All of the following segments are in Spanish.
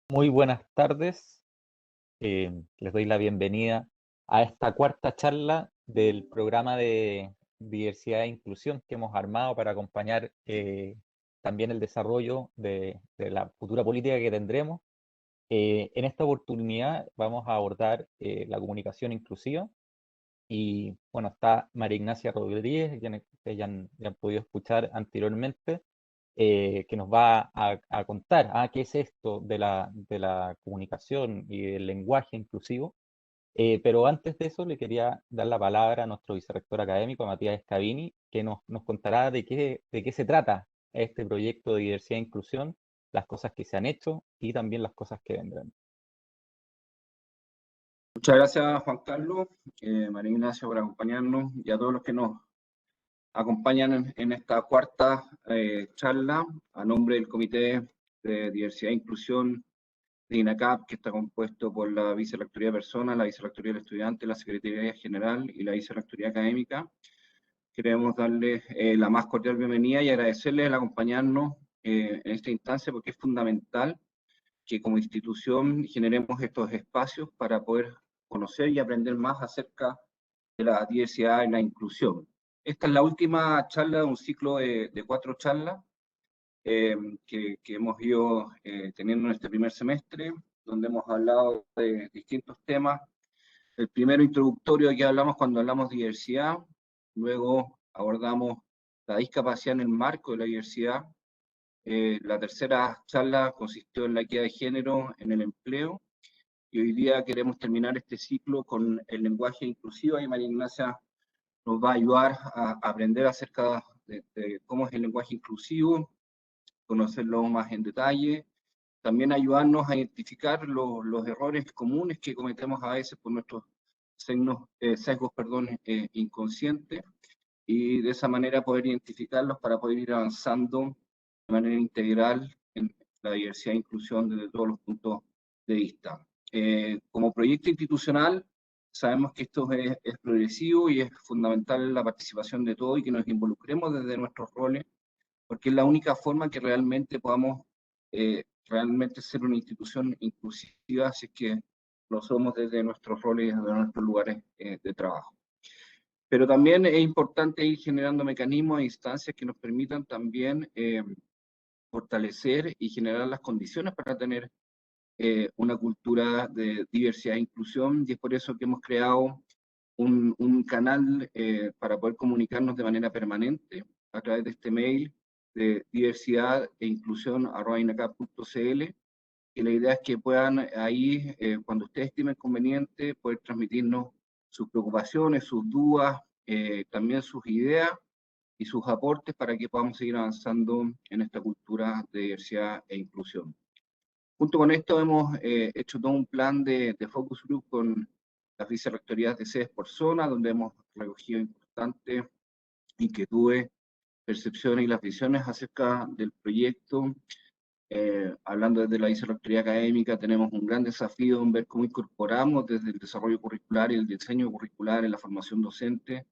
Muy buenas tardes. Les doy la bienvenida a esta cuarta charla del programa de diversidad e inclusión que hemos armado para acompañar también el desarrollo de la futura política que tendremos. En esta oportunidad vamos a abordar la comunicación inclusiva y bueno, está María Ignacia Rodríguez, quien ustedes ya han podido escuchar anteriormente, que nos va a contar qué es esto de la comunicación y del lenguaje inclusivo. Pero antes de eso le quería dar la palabra a nuestro vicerrector académico, a Matías Scavini, que nos contará de qué se trata este proyecto de diversidad e inclusión, las cosas que se han hecho y también las cosas que vendrán. Muchas gracias, Juan Carlos, María Ignacia, por acompañarnos y a todos los que nos acompañan en esta cuarta charla a nombre del Comité de Diversidad e Inclusión de INACAP, que está compuesto por la Vicerrectoría de Personas, la Vicerrectoría del Estudiante, la Secretaría General y la Vicerrectoría Académica. Queremos darles la más cordial bienvenida y agradecerles el acompañarnos en esta instancia porque es fundamental que como institución generemos estos espacios para poder conocer y aprender más acerca de la diversidad y la inclusión. Esta es la última charla de un ciclo de 4 charlas que hemos ido teniendo en este primer semestre, donde hemos hablado de distintos temas. El primero introductorio, que hablamos cuando hablamos de diversidad, luego abordamos la discapacidad en el marco de la diversidad. La tercera charla consistió en la equidad de género en el empleo, y hoy día queremos terminar este ciclo con el lenguaje inclusivo, y María Ignacia nos va a ayudar a aprender acerca de cómo es el lenguaje inclusivo, conocerlo más en detalle, también ayudarnos a identificar los errores comunes que cometemos a veces por nuestros sesgos inconscientes, y de esa manera poder identificarlos para poder ir avanzando de manera integral en la diversidad e inclusión desde todos los puntos de vista. Como proyecto institucional, sabemos que esto es progresivo y es fundamental la participación de todos y que nos involucremos desde nuestros roles, porque es la única forma que realmente podamos realmente ser una institución inclusiva, si es que lo somos desde nuestros roles, desde nuestros lugares de trabajo. Pero también es importante ir generando mecanismos e instancias que nos permitan también fortalecer y generar las condiciones para tener una cultura de diversidad e inclusión, y es por eso que hemos creado un canal para poder comunicarnos de manera permanente a través de este mail de diversidad e inclusión@inacap.cl, y la idea es que puedan ahí, cuando ustedes estimen conveniente, poder transmitirnos sus preocupaciones, sus dudas, también sus ideas y sus aportes para que podamos seguir avanzando en esta cultura de diversidad e inclusión. Junto con esto hemos hecho todo un plan de focus group con las vicerrectorías de sedes por zona, donde hemos recogido importantes inquietudes, percepciones y las visiones acerca del proyecto. Hablando desde la vicerrectoría académica, tenemos un gran desafío en ver cómo incorporamos desde el desarrollo curricular y el diseño curricular en la formación docente,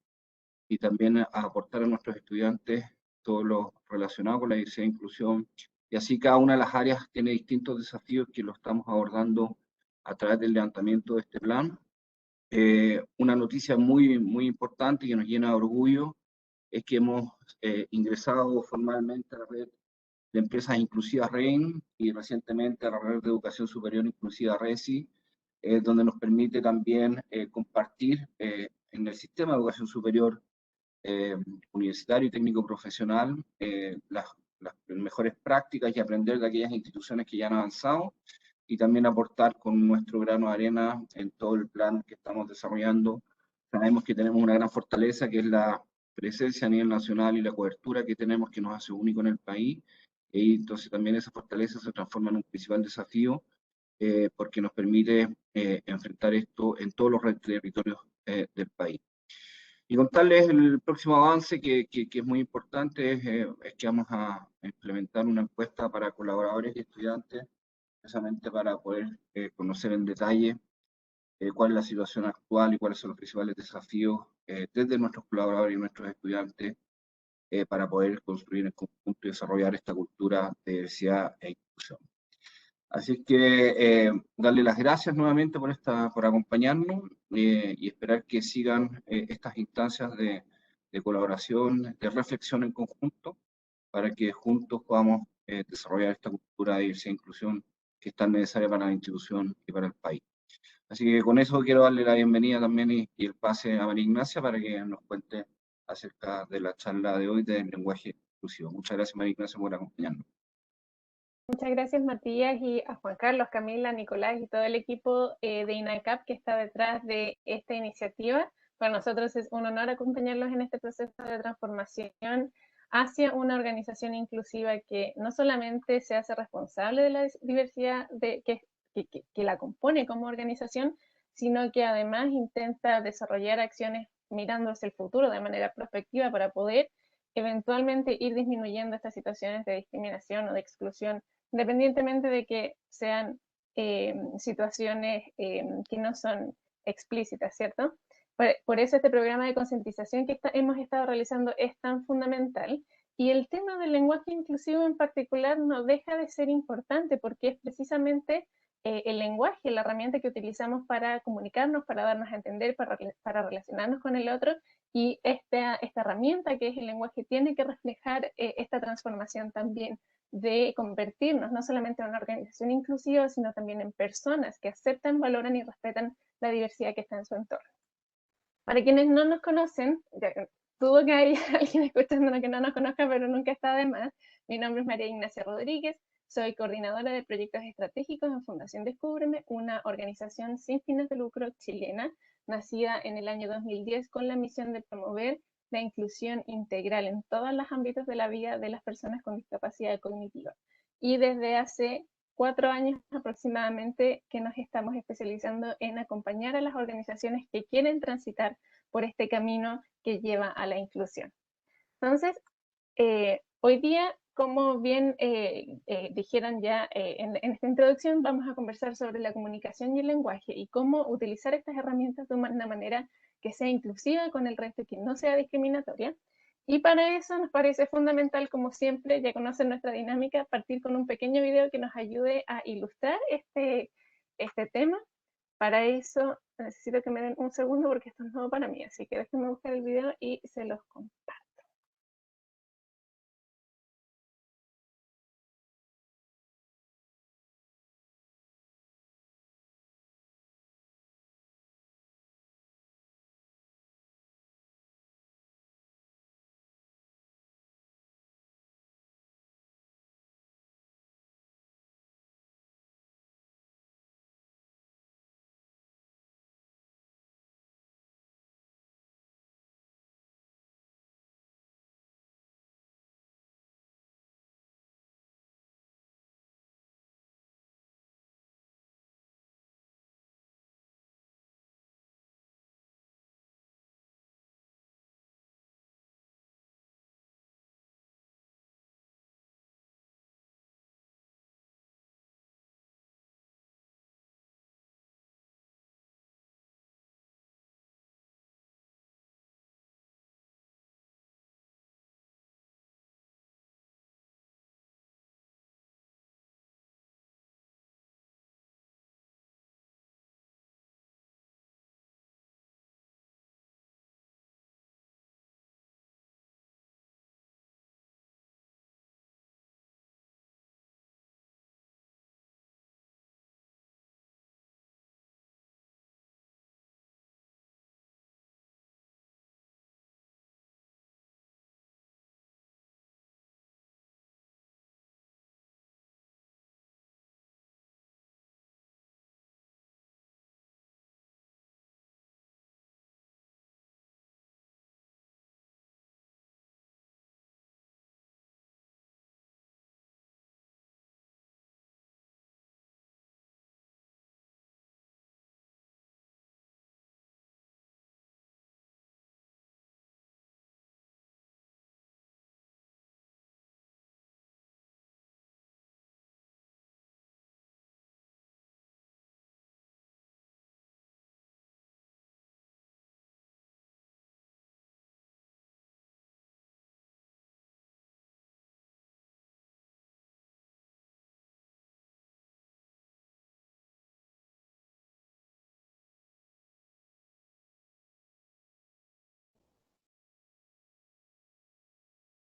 y también a aportar a nuestros estudiantes todo lo relacionado con la diversidad e inclusión. Y así cada una de las áreas tiene distintos desafíos que lo estamos abordando a través del levantamiento de este plan. Una noticia muy importante y que nos llena de orgullo es que hemos ingresado formalmente a la red de empresas inclusivas REIN y recientemente a la red de educación superior inclusiva RESI, donde nos permite también compartir en el sistema de educación superior universitario y técnico profesional las mejores prácticas y aprender de aquellas instituciones que ya han avanzado, y también aportar con nuestro grano de arena en todo el plan que estamos desarrollando. Sabemos que tenemos una gran fortaleza, que es la presencia a nivel nacional y la cobertura que tenemos, que nos hace único en el país, y entonces también esa fortaleza se transforma en un principal desafío, porque nos permite enfrentar esto en todos los territorios del país. Y contarles el próximo avance que es muy importante, es que vamos a implementar una encuesta para colaboradores y estudiantes, precisamente para poder conocer en detalle cuál es la situación actual y cuáles son los principales desafíos desde nuestros colaboradores y nuestros estudiantes, para poder construir en conjunto y desarrollar esta cultura de diversidad e inclusión. Así que darle las gracias nuevamente por acompañarnos y esperar que sigan estas instancias de colaboración, de reflexión en conjunto, para que juntos podamos desarrollar esta cultura de diversidad e inclusión que es tan necesaria para la institución y para el país. Así que con eso quiero darle la bienvenida también y el pase a María Ignacia para que nos cuente acerca de la charla de hoy del lenguaje inclusivo. Muchas gracias, María Ignacia, por acompañarnos. Muchas gracias, Matías, y a Juan Carlos, Camila, Nicolás y todo el equipo de INACAP que está detrás de esta iniciativa. Para nosotros es un honor acompañarlos en este proceso de transformación hacia una organización inclusiva que no solamente se hace responsable de la diversidad que la compone como organización, sino que además intenta desarrollar acciones mirando hacia el futuro de manera prospectiva para poder eventualmente ir disminuyendo estas situaciones de discriminación o de exclusión, independientemente de que sean situaciones que no son explícitas, ¿cierto? Por eso este programa de concientización que hemos estado realizando es tan fundamental. Y el tema del lenguaje inclusivo en particular no deja de ser importante porque es precisamente el lenguaje, la herramienta que utilizamos para comunicarnos, para darnos a entender, para relacionarnos con el otro. Y esta herramienta que es el lenguaje tiene que reflejar esta transformación también de convertirnos no solamente en una organización inclusiva, sino también en personas que aceptan, valoran y respetan la diversidad que está en su entorno. Para quienes no nos conocen, dudo que haya alguien escuchándonos que no nos conozca, pero nunca está de más. Mi nombre es María Ignacia Rodríguez, soy coordinadora de proyectos estratégicos en Fundación Descúbreme, una organización sin fines de lucro chilena, nacida en el año 2010 con la misión de promover la inclusión integral en todos los ámbitos de la vida de las personas con discapacidad cognitiva. Y desde hace 4 años aproximadamente que nos estamos especializando en acompañar a las organizaciones que quieren transitar por este camino que lleva a la inclusión. Entonces, hoy día, como bien dijeron ya en esta introducción, vamos a conversar sobre la comunicación y el lenguaje y cómo utilizar estas herramientas de una manera que sea inclusiva con el resto y que no sea discriminatoria. Y para eso nos parece fundamental, como siempre, ya conocen nuestra dinámica, partir con un pequeño video que nos ayude a ilustrar este tema. Para eso necesito que me den un segundo porque esto es nuevo para mí, así que déjenme buscar el video y se los comparto.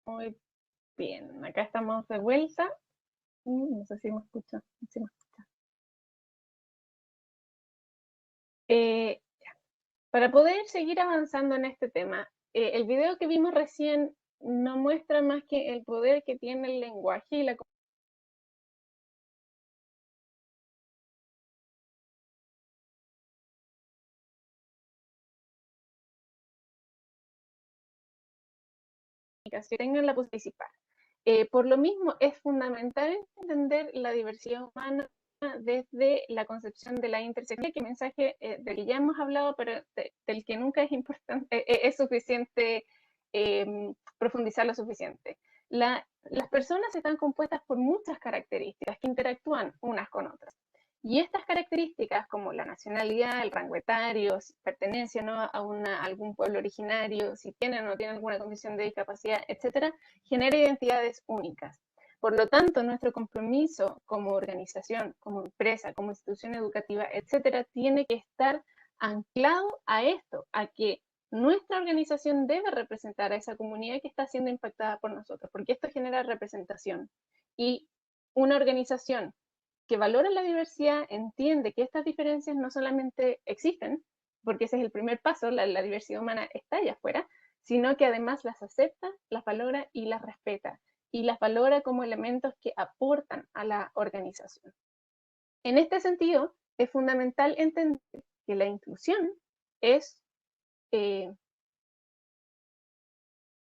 Muy bien, acá estamos de vuelta. No sé si me escuchan. Para poder seguir avanzando en este tema, el video que vimos recién no muestra más que el poder que tiene el lenguaje y la comunicación, tengan la posibilidad de participar. Por lo mismo, es fundamental entender la diversidad humana desde la concepción de la intersección, que mensaje del que ya hemos hablado, pero del que nunca es importante, es suficiente profundizar lo suficiente. Las personas están compuestas por muchas características que interactúan unas con otras. Y estas características, como la nacionalidad, el rango etario, si pertenencia, ¿no?, a algún pueblo originario, si tienen o no tienen alguna condición de discapacidad, etcétera, genera identidades únicas. Por lo tanto, nuestro compromiso como organización, como empresa, como institución educativa, etcétera, tiene que estar anclado a esto, a que nuestra organización debe representar a esa comunidad que está siendo impactada por nosotros, porque esto genera representación. Y una organización que valora la diversidad entiende que estas diferencias no solamente existen, porque ese es el primer paso, la diversidad humana está allá afuera, sino que además las acepta, las valora y las respeta, y las valora como elementos que aportan a la organización. En este sentido, es fundamental entender que la inclusión es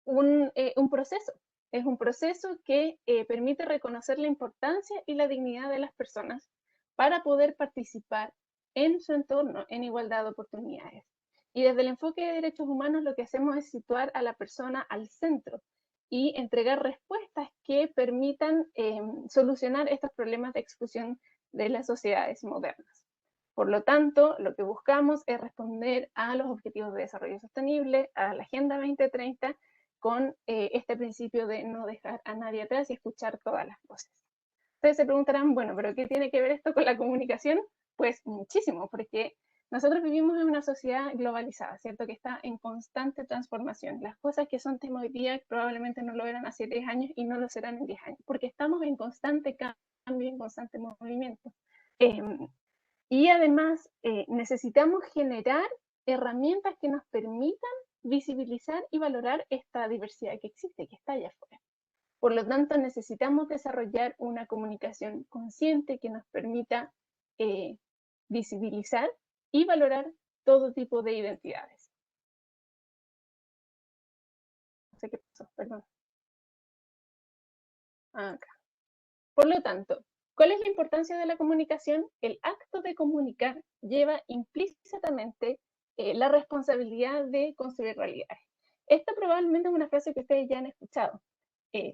un proceso. Es un proceso que permite reconocer la importancia y la dignidad de las personas para poder participar en su entorno en igualdad de oportunidades. Y desde el enfoque de derechos humanos lo que hacemos es situar a la persona al centro y entregar respuestas que permitan solucionar estos problemas de exclusión de las sociedades modernas. Por lo tanto, lo que buscamos es responder a los objetivos de desarrollo sostenible, a la Agenda 2030, con este principio de no dejar a nadie atrás y escuchar todas las voces. Ustedes se preguntarán, bueno, ¿pero qué tiene que ver esto con la comunicación? Pues muchísimo, porque nosotros vivimos en una sociedad globalizada, ¿cierto? Que está en constante transformación. Las cosas que son tema hoy día probablemente no lo eran hace 10 años y no lo serán en 10 años, porque estamos en constante cambio, en constante movimiento. Y además necesitamos generar herramientas que nos permitan visibilizar y valorar esta diversidad que existe, que está allá afuera. Por lo tanto, necesitamos desarrollar una comunicación consciente que nos permita visibilizar y valorar todo tipo de identidades. No sé qué pasó, perdón. Acá. Por lo tanto, ¿cuál es la importancia de la comunicación? El acto de comunicar lleva implícitamente la responsabilidad de construir realidades. Esta probablemente es una frase que ustedes ya han escuchado.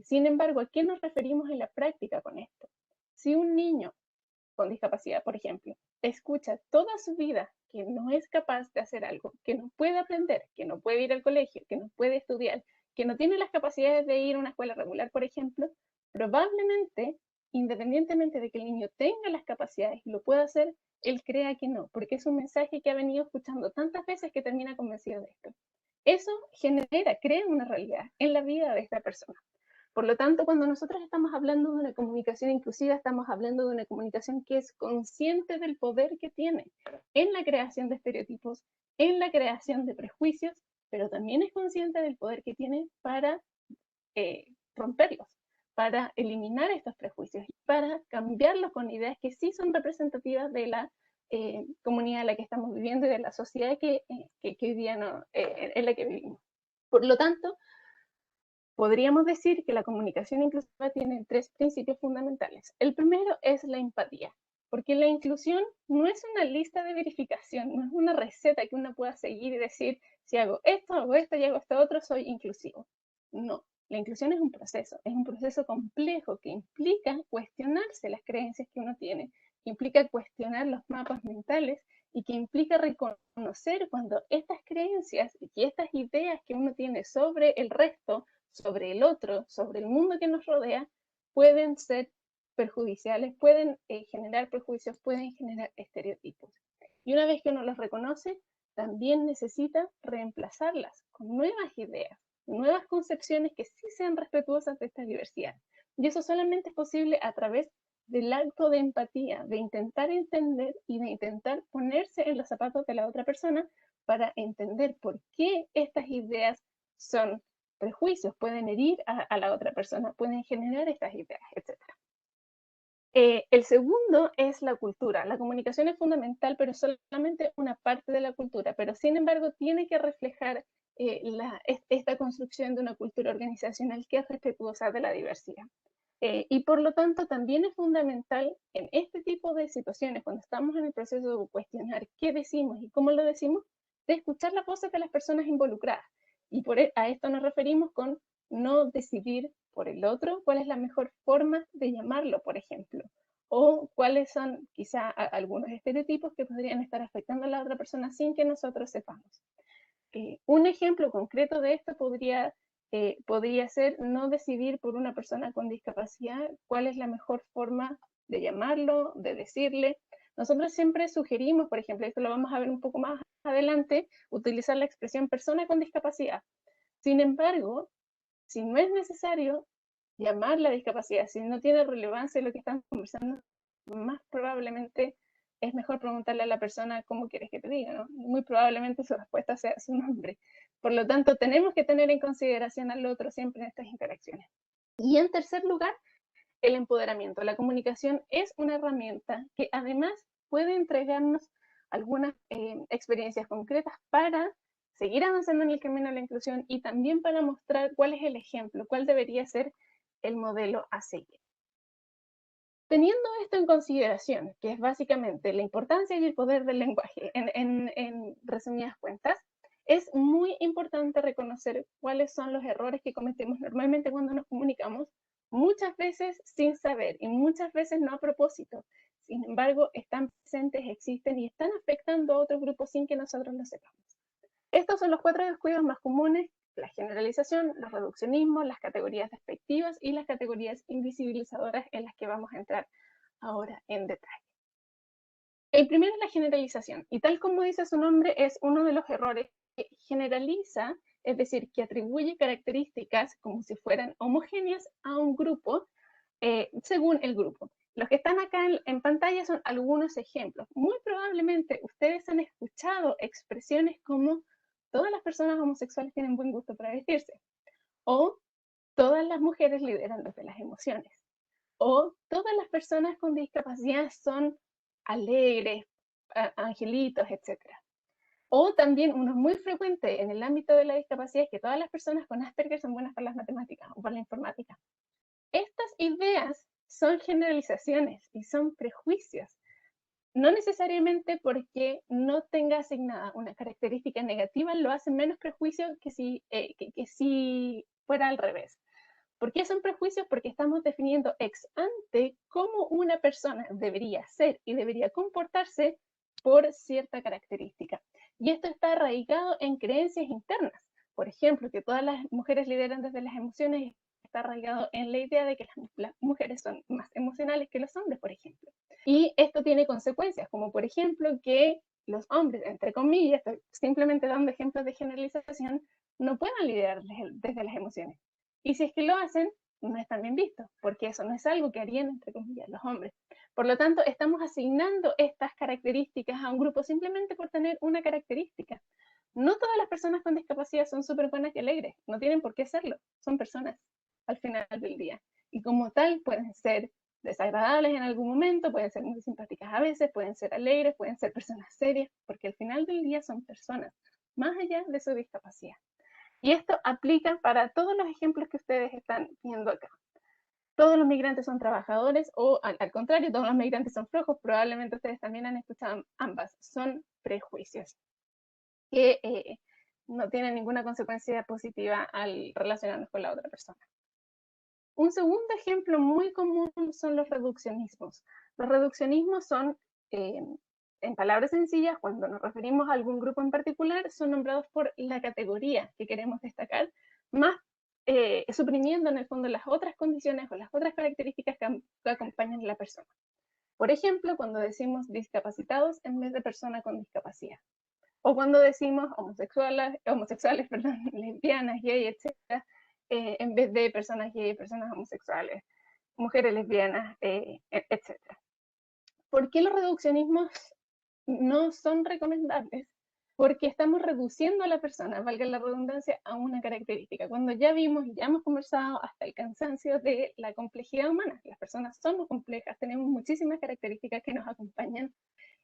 Sin embargo, ¿a qué nos referimos en la práctica con esto? Si un niño con discapacidad, por ejemplo, escucha toda su vida que no es capaz de hacer algo, que no puede aprender, que no puede ir al colegio, que no puede estudiar, que no tiene las capacidades de ir a una escuela regular, por ejemplo, probablemente, independientemente de que el niño tenga las capacidades y lo pueda hacer, él crea que no, porque es un mensaje que ha venido escuchando tantas veces que termina convencido de esto. Eso crea una realidad en la vida de esta persona. Por lo tanto, cuando nosotros estamos hablando de una comunicación inclusiva, estamos hablando de una comunicación que es consciente del poder que tiene en la creación de estereotipos, en la creación de prejuicios, pero también es consciente del poder que tiene para romperlos, para eliminar estos prejuicios y para cambiarlos con ideas que sí son representativas de la comunidad en la que estamos viviendo y de la sociedad que hoy día en la que vivimos. Por lo tanto, podríamos decir que la comunicación inclusiva tiene 3 principios fundamentales. El primero es la empatía, porque la inclusión no es una lista de verificación, no es una receta que uno pueda seguir y decir, si hago esto y hago esto otro, soy inclusivo. No, la inclusión es un proceso complejo que implica cuestionarse las creencias que uno tiene, que implica cuestionar los mapas mentales y que implica reconocer cuando estas creencias y estas ideas que uno tiene sobre el resto, sobre el otro, sobre el mundo que nos rodea, pueden ser perjudiciales, pueden generar prejuicios, pueden generar estereotipos. Y una vez que uno los reconoce, también necesita reemplazarlas con nuevas ideas, nuevas concepciones que sí sean respetuosas de esta diversidad. Y eso solamente es posible a través del acto de empatía, de intentar entender y de intentar ponerse en los zapatos de la otra persona para entender por qué estas ideas son prejuicios, pueden herir a la otra persona, pueden generar estas ideas, etc. El segundo es la cultura. La comunicación es fundamental, pero solamente una parte de la cultura, pero sin embargo tiene que reflejar esta construcción de una cultura organizacional que es respetuosa de la diversidad. Y por lo tanto también es fundamental en este tipo de situaciones, cuando estamos en el proceso de cuestionar qué decimos y cómo lo decimos, de escuchar las voces de las personas involucradas. Y a esto nos referimos con no decidir por el otro cuál es la mejor forma de llamarlo, por ejemplo, o cuáles son quizá algunos estereotipos que podrían estar afectando a la otra persona sin que nosotros sepamos. Un ejemplo concreto de esto podría ser no decidir por una persona con discapacidad cuál es la mejor forma de llamarlo, de decirle. Nosotros siempre sugerimos, por ejemplo, esto lo vamos a ver un poco más adelante, utilizar la expresión persona con discapacidad. Sin embargo, si no es necesario llamar la discapacidad, si no tiene relevancia lo que estamos conversando, más probablemente es mejor preguntarle a la persona cómo quieres que te diga, ¿no? Muy probablemente su respuesta sea su nombre. Por lo tanto, tenemos que tener en consideración al otro siempre en estas interacciones. Y en tercer lugar, el empoderamiento. La comunicación es una herramienta que además puede entregarnos algunas experiencias concretas para seguir avanzando en el camino de la inclusión y también para mostrar cuál es el ejemplo, cuál debería ser el modelo a seguir. Teniendo esto en consideración, que es básicamente la importancia y el poder del lenguaje, en resumidas cuentas, es muy importante reconocer cuáles son los errores que cometemos normalmente cuando nos comunicamos, muchas veces sin saber y muchas veces no a propósito. Sin embargo, están presentes, existen y están afectando a otros grupos sin que nosotros lo sepamos. Estos son los 4 descuidos más comunes: la generalización, los reduccionismos, las categorías despectivas y las categorías invisibilizadoras, en las que vamos a entrar ahora en detalle. El primero es la generalización, y tal como dice su nombre, es uno de los errores que generaliza, es decir, que atribuye características como si fueran homogéneas a un grupo según el grupo. Los que están acá en pantalla son algunos ejemplos. Muy probablemente ustedes han escuchado expresiones como todas las personas homosexuales tienen buen gusto para vestirse, o todas las mujeres lideran desde las emociones, o todas las personas con discapacidad son alegres, angelitos, etc. O también uno muy frecuente en el ámbito de la discapacidad es que todas las personas con Asperger son buenas para las matemáticas o para la informática. Estas ideas son generalizaciones y son prejuicios. No necesariamente porque no tenga asignada una característica negativa lo hace menos prejuicio que si fuera al revés. ¿Por qué son prejuicios? Porque estamos definiendo ex ante cómo una persona debería ser y debería comportarse por cierta característica. Y esto está arraigado en creencias internas. Por ejemplo, que todas las mujeres lideran desde las emociones está arraigado en la idea de que las mujeres son más emocionales que los hombres, por ejemplo. Y esto tiene consecuencias, como por ejemplo que los hombres, entre comillas, simplemente dando ejemplos de generalización, no puedan liderar desde las emociones. Y si es que lo hacen, no están bien vistos, porque eso no es algo que harían, entre comillas, los hombres. Por lo tanto, estamos asignando estas características a un grupo simplemente por tener una característica. No todas las personas con discapacidad son súper buenas y alegres, no tienen por qué serlo, son personas al final del día. Y como tal, pueden ser desagradables en algún momento, pueden ser muy simpáticas a veces, pueden ser alegres, pueden ser personas serias, porque al final del día son personas, más allá de su discapacidad. Y esto aplica para todos los ejemplos que ustedes están viendo acá. Todos los migrantes son trabajadores, o al contrario, todos los migrantes son flojos. Probablemente ustedes también han escuchado ambas. Son prejuicios que no tienen ninguna consecuencia positiva al relacionarnos con la otra persona. Un segundo ejemplo muy común son los reduccionismos. Los reduccionismos son, en palabras sencillas, cuando nos referimos a algún grupo en particular, son nombrados por la categoría que queremos destacar, más suprimiendo en el fondo las otras condiciones o las otras características que acompañan a la persona. Por ejemplo, cuando decimos discapacitados en vez de persona con discapacidad. O cuando decimos homosexuales, perdón, lesbianas, gay, etc., en vez de personas gay, personas homosexuales, mujeres lesbianas, etc. ¿Por qué los reduccionismos no son recomendables? Porque estamos reduciendo a la persona, valga la redundancia, a una característica. Cuando ya vimos y ya hemos conversado hasta el cansancio de la complejidad humana, las personas somos complejas, tenemos muchísimas características que nos acompañan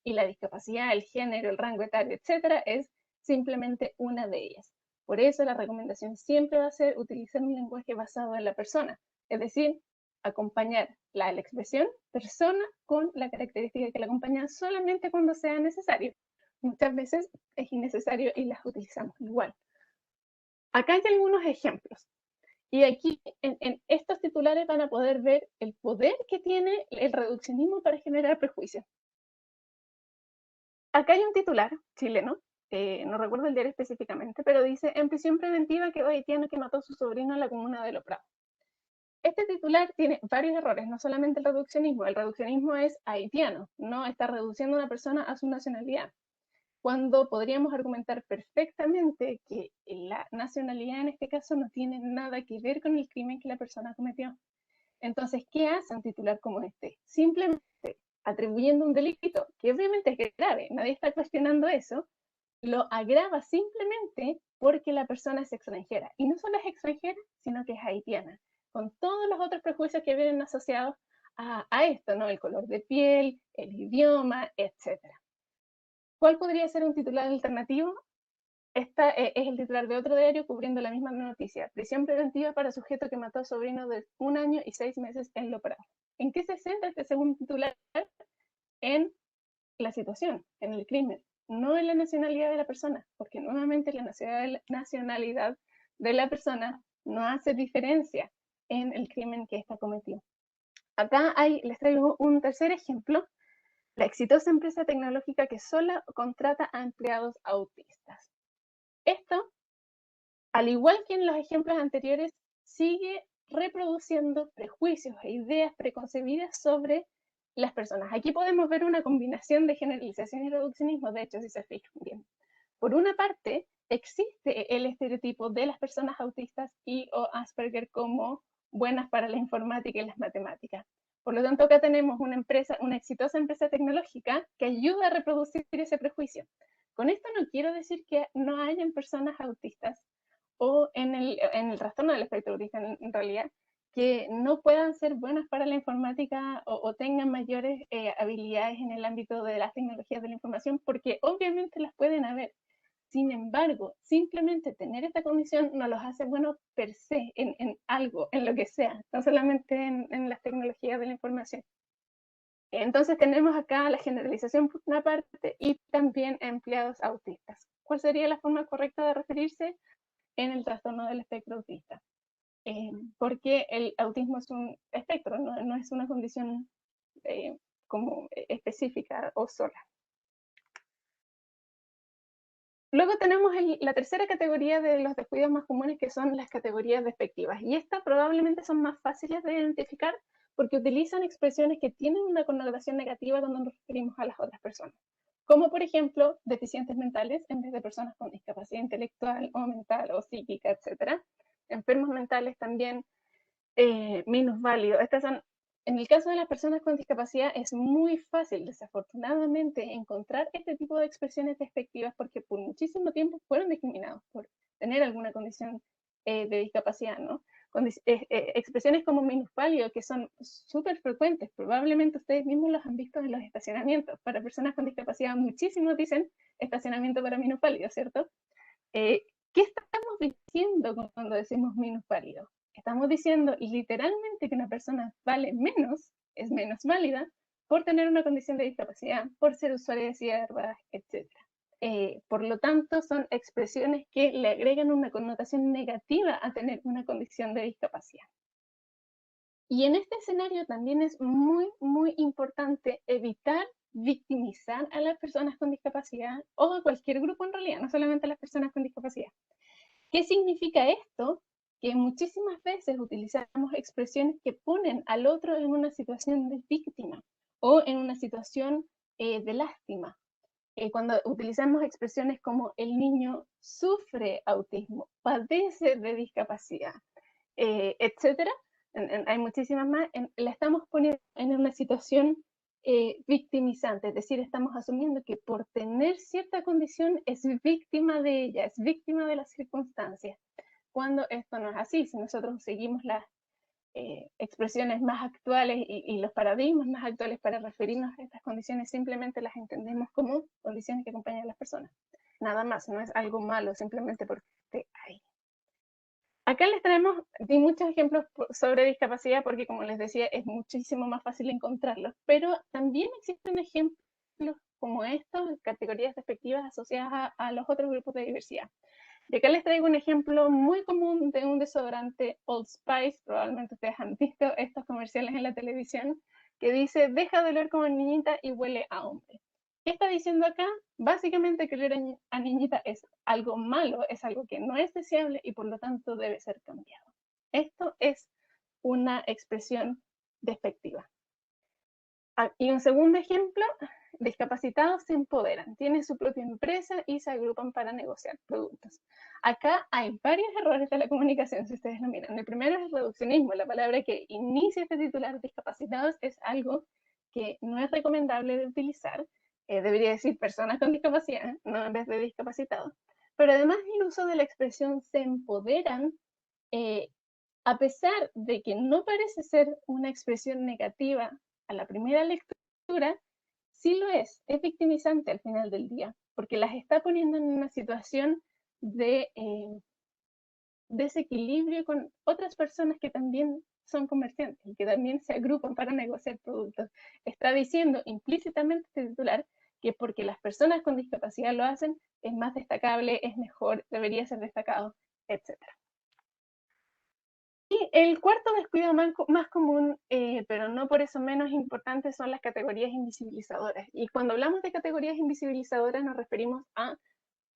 y la discapacidad, el género, el rango etario, etcétera, es simplemente una de ellas. Por eso la recomendación siempre va a ser utilizar un lenguaje basado en la persona, es decir, acompañar la expresión persona con la característica que la acompaña solamente cuando sea necesario. Muchas veces es innecesario y las utilizamos igual. Acá hay algunos ejemplos. Y aquí, en estos titulares van a poder ver el poder que tiene el reduccionismo para generar prejuicios. Acá hay un titular chileno, no recuerdo el diario específicamente, pero dice: en prisión preventiva quedó haitiano que mató a su sobrino en la comuna de Los Prados. Este titular tiene varios errores, no solamente el reduccionismo es haitiano, no está reduciendo a una persona a su nacionalidad, cuando podríamos argumentar perfectamente que la nacionalidad en este caso no tiene nada que ver con el crimen que la persona cometió. Entonces, ¿qué hace un titular como este? Simplemente atribuyendo un delito, que obviamente es grave, nadie está cuestionando eso, lo agrava simplemente porque la persona es extranjera. Y no solo es extranjera, sino que es haitiana, con todos los otros prejuicios que vienen asociados a esto, ¿no? El color de piel, el idioma, etc. ¿Cuál podría ser un titular alternativo? Esta es el titular de otro diario cubriendo la misma noticia: prisión preventiva para sujeto que mató a sobrino de 1 año y 6 meses en Los Prados. ¿En qué se centra este segundo titular? En la situación, en el crimen, no en la nacionalidad de la persona, porque nuevamente la nacionalidad de la persona no hace diferencia en el crimen que ésta cometió. Acá les traigo un tercer ejemplo: la exitosa empresa tecnológica que solo contrata a empleados autistas. Esto, al igual que en los ejemplos anteriores, sigue reproduciendo prejuicios e ideas preconcebidas sobre las personas. Aquí podemos ver una combinación de generalización y reduccionismo, de hecho, si se fijan bien. Por una parte, existe el estereotipo de las personas autistas y o Asperger como buenas para la informática y las matemáticas. Por lo tanto, acá tenemos una exitosa empresa tecnológica que ayuda a reproducir ese prejuicio. Con esto no quiero decir que no hayan personas autistas o en el trastorno del espectro autista en realidad, que no puedan ser buenas para la informática o tengan mayores habilidades en el ámbito de las tecnologías de la información, porque obviamente las pueden haber. Sin embargo, simplemente tener esta condición no los hace buenos per se en algo, en lo que sea, no solamente en las tecnologías de la información. Entonces tenemos acá la generalización por una parte y también empleados autistas. ¿Cuál sería la forma correcta de referirse? En el trastorno del espectro autista? Porque el autismo es un espectro, no es una condición como específica o sola. Luego tenemos la tercera categoría de los descuidos más comunes, que son las categorías despectivas. Y estas probablemente son más fáciles de identificar porque utilizan expresiones que tienen una connotación negativa cuando nos referimos a las otras personas. Como por ejemplo, deficientes mentales en vez de personas con discapacidad intelectual o mental o psíquica, etc. Enfermos mentales también, minusválidos. Estas son, en el caso de las personas con discapacidad es muy fácil, desafortunadamente, encontrar este tipo de expresiones despectivas porque por muchísimo tiempo fueron discriminados por tener alguna condición de discapacidad, ¿no? Expresiones como minusválido, que son súper frecuentes, probablemente ustedes mismos los han visto en los estacionamientos. Para personas con discapacidad, muchísimos dicen estacionamiento para minusválidos, ¿cierto? ¿Qué estamos diciendo cuando decimos minusválido? Estamos diciendo literalmente que una persona vale menos, es menos válida, por tener una condición de discapacidad, por ser usuaria de silla de ruedas, etc. Por lo tanto, son expresiones que le agregan una connotación negativa a tener una condición de discapacidad. Y en este escenario también es muy, muy importante evitar victimizar a las personas con discapacidad o a cualquier grupo en realidad, no solamente a las personas con discapacidad. ¿Qué significa esto? Que muchísimas veces utilizamos expresiones que ponen al otro en una situación de víctima o en una situación de lástima. cuando utilizamos expresiones como el niño sufre autismo, padece de discapacidad, etcétera, hay muchísimas más, la estamos poniendo en una situación victimizante, es decir, estamos asumiendo que por tener cierta condición es víctima de ella, es víctima de las circunstancias, cuando esto no es así. Si nosotros seguimos las expresiones más actuales y los paradigmas más actuales para referirnos a estas condiciones, simplemente las entendemos como condiciones que acompañan a las personas. Nada más, no es algo malo simplemente porque hay. Acá les traemos, di muchos ejemplos sobre discapacidad porque, como les decía, es muchísimo más fácil encontrarlos, pero también existen ejemplos como estos, categorías despectivas asociadas a los otros grupos de diversidad. Y acá les traigo un ejemplo muy común de un desodorante Old Spice, probablemente ustedes han visto estos comerciales en la televisión, que dice, deja de oler como niñita y huele a hombre. ¿Qué está diciendo acá? Básicamente que oler a niñita es algo malo, es algo que no es deseable y por lo tanto debe ser cambiado. Esto es una expresión despectiva. Y un segundo ejemplo, discapacitados se empoderan, tienen su propia empresa y se agrupan para negociar productos. Acá hay varios errores de la comunicación, si ustedes lo miran. El primero es el reduccionismo, la palabra que inicia este titular, discapacitados, es algo que no es recomendable de utilizar, debería decir personas con discapacidad, no en vez de discapacitados. Pero además el uso de la expresión se empoderan, a pesar de que no parece ser una expresión negativa a la primera lectura, sí lo es victimizante al final del día, porque las está poniendo en una situación de desequilibrio con otras personas que también son comerciantes y que también se agrupan para negociar productos. Está diciendo implícitamente este titular que porque las personas con discapacidad lo hacen, es más destacable, es mejor, debería ser destacado, etc. Y el cuarto descuido más común, pero no por eso menos importante, son las categorías invisibilizadoras. Y cuando hablamos de categorías invisibilizadoras nos referimos a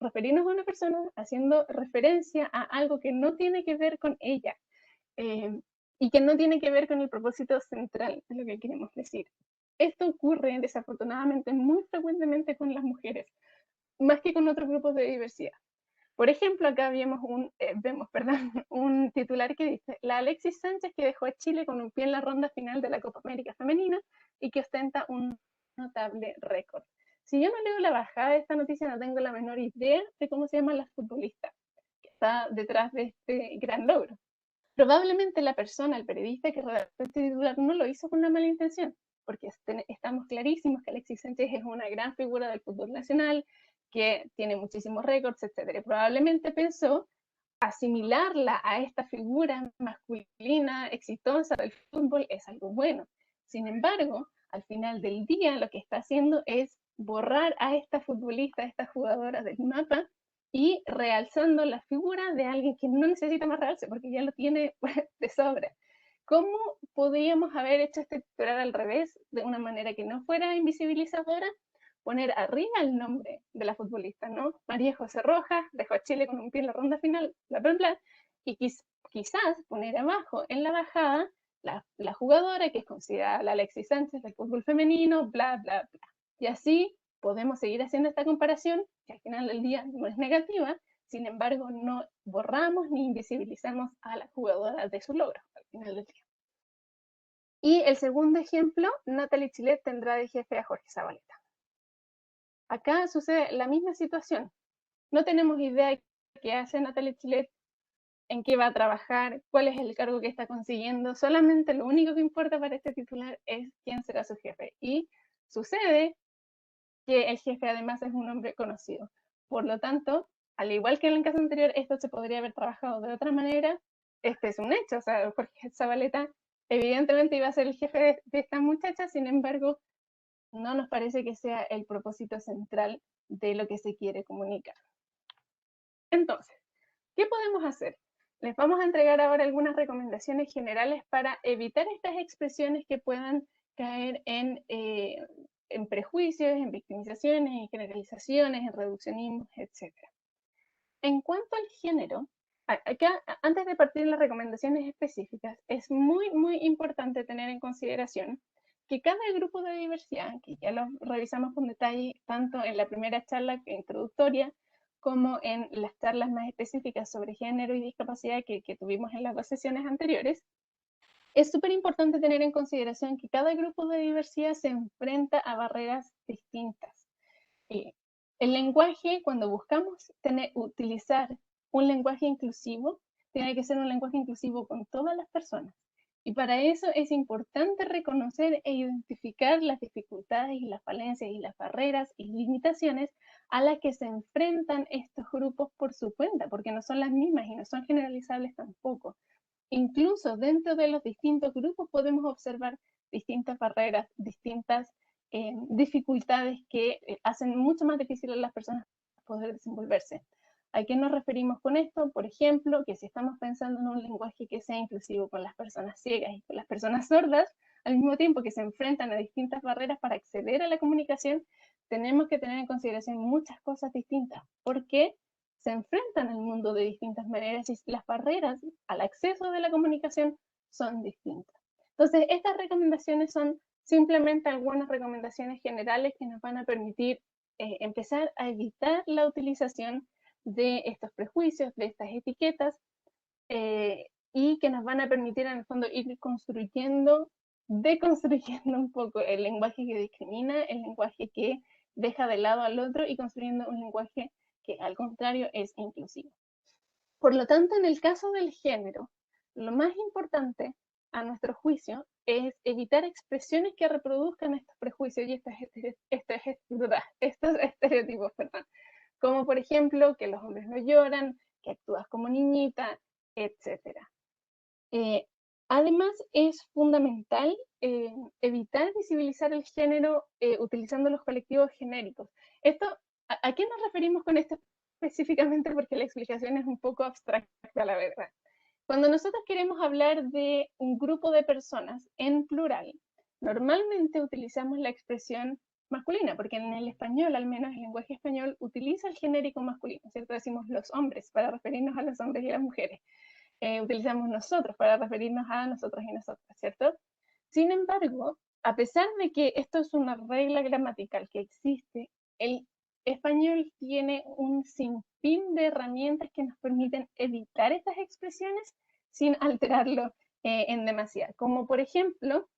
referirnos a una persona haciendo referencia a algo que no tiene que ver con ella y que no tiene que ver con el propósito central de lo que queremos decir. Esto ocurre desafortunadamente muy frecuentemente con las mujeres, más que con otros grupos de diversidad. Por ejemplo, acá vemos un titular que dice, la Alexis Sánchez que dejó a Chile con un pie en la ronda final de la Copa América Femenina y que ostenta un notable récord. Si yo no leo la bajada de esta noticia, no tengo la menor idea de cómo se llama la futbolista que está detrás de este gran logro. Probablemente la persona, el periodista que redactó este titular, no lo hizo con una mala intención, porque estamos clarísimos que Alexis Sánchez es una gran figura del fútbol nacional, que tiene muchísimos récords, etc. Probablemente pensó asimilarla a esta figura masculina exitosa del fútbol es algo bueno. Sin embargo, al final del día lo que está haciendo es borrar a esta futbolista, a esta jugadora del mapa y realzando la figura de alguien que no necesita más realce porque ya lo tiene de sobra. ¿Cómo podríamos haber hecho este titular al revés, de una manera que no fuera invisibilizadora? Poner arriba el nombre de la futbolista, ¿no? María José Rojas dejó a Chile con un pie en la ronda final, bla, bla, bla, y quizás poner abajo en la bajada la jugadora que es considerada la Alexis Sánchez del fútbol femenino, bla, bla, bla. Y así podemos seguir haciendo esta comparación, que al final del día no es negativa, sin embargo no borramos ni invisibilizamos a la jugadora de su logro al final del día. Y el segundo ejemplo, Natalie Chilet tendrá de jefe a Jorge Zabaleta. Acá sucede la misma situación. No tenemos idea de qué hace Natalie Chilet, en qué va a trabajar, cuál es el cargo que está consiguiendo. Solamente lo único que importa para este titular es quién será su jefe. Y sucede que el jefe además es un hombre conocido. Por lo tanto, al igual que en el caso anterior, esto se podría haber trabajado de otra manera. Este es un hecho. O sea, Jorge Zabaleta evidentemente iba a ser el jefe de esta muchacha, sin embargo, no nos parece que sea el propósito central de lo que se quiere comunicar. Entonces, ¿qué podemos hacer? Les vamos a entregar ahora algunas recomendaciones generales para evitar estas expresiones que puedan caer en prejuicios, en victimizaciones, en generalizaciones, en reduccionismos, etc. En cuanto al género, acá, antes de partir de las recomendaciones específicas, es muy, muy importante tener en consideración que cada grupo de diversidad, que ya lo revisamos con detalle tanto en la primera charla introductoria como en las charlas más específicas sobre género y discapacidad que tuvimos en las 2 sesiones anteriores, es súper importante tener en consideración que cada grupo de diversidad se enfrenta a barreras distintas. El lenguaje, cuando buscamos utilizar un lenguaje inclusivo, tiene que ser un lenguaje inclusivo con todas las personas. Y para eso es importante reconocer e identificar las dificultades y las falencias y las barreras y limitaciones a las que se enfrentan estos grupos por su cuenta, porque no son las mismas y no son generalizables tampoco. Incluso dentro de los distintos grupos podemos observar distintas barreras, distintas dificultades que hacen mucho más difícil a las personas poder desenvolverse. ¿A qué nos referimos con esto? Por ejemplo, que si estamos pensando en un lenguaje que sea inclusivo con las personas ciegas y con las personas sordas, al mismo tiempo que se enfrentan a distintas barreras para acceder a la comunicación, tenemos que tener en consideración muchas cosas distintas, porque se enfrentan al mundo de distintas maneras y las barreras al acceso de la comunicación son distintas. Entonces, estas recomendaciones son simplemente algunas recomendaciones generales que nos van a permitir empezar a evitar la utilización de estos prejuicios, de estas etiquetas, y que nos van a permitir en el fondo ir construyendo, deconstruyendo un poco el lenguaje que discrimina, el lenguaje que deja de lado al otro y construyendo un lenguaje que al contrario es inclusivo. Por lo tanto, en el caso del género, lo más importante a nuestro juicio es evitar expresiones que reproduzcan estos prejuicios y estos estereotipos, perdón. Como por ejemplo que los hombres no lloran, que actúas como niñita, etc. Además, es fundamental evitar visibilizar el género utilizando los colectivos genéricos. ¿A qué nos referimos con esto específicamente? Porque la explicación es un poco abstracta, la verdad. Cuando nosotros queremos hablar de un grupo de personas en plural, normalmente utilizamos la expresión masculina, porque en el español, al menos el lenguaje español, utiliza el genérico masculino, ¿cierto? Decimos los hombres para referirnos a los hombres y a las mujeres. Utilizamos nosotros para referirnos a nosotros y nosotras, ¿cierto? Sin embargo, a pesar de que esto es una regla gramatical que existe, el español tiene un sinfín de herramientas que nos permiten evitar estas expresiones sin alterarlo en demasía, como por ejemplo,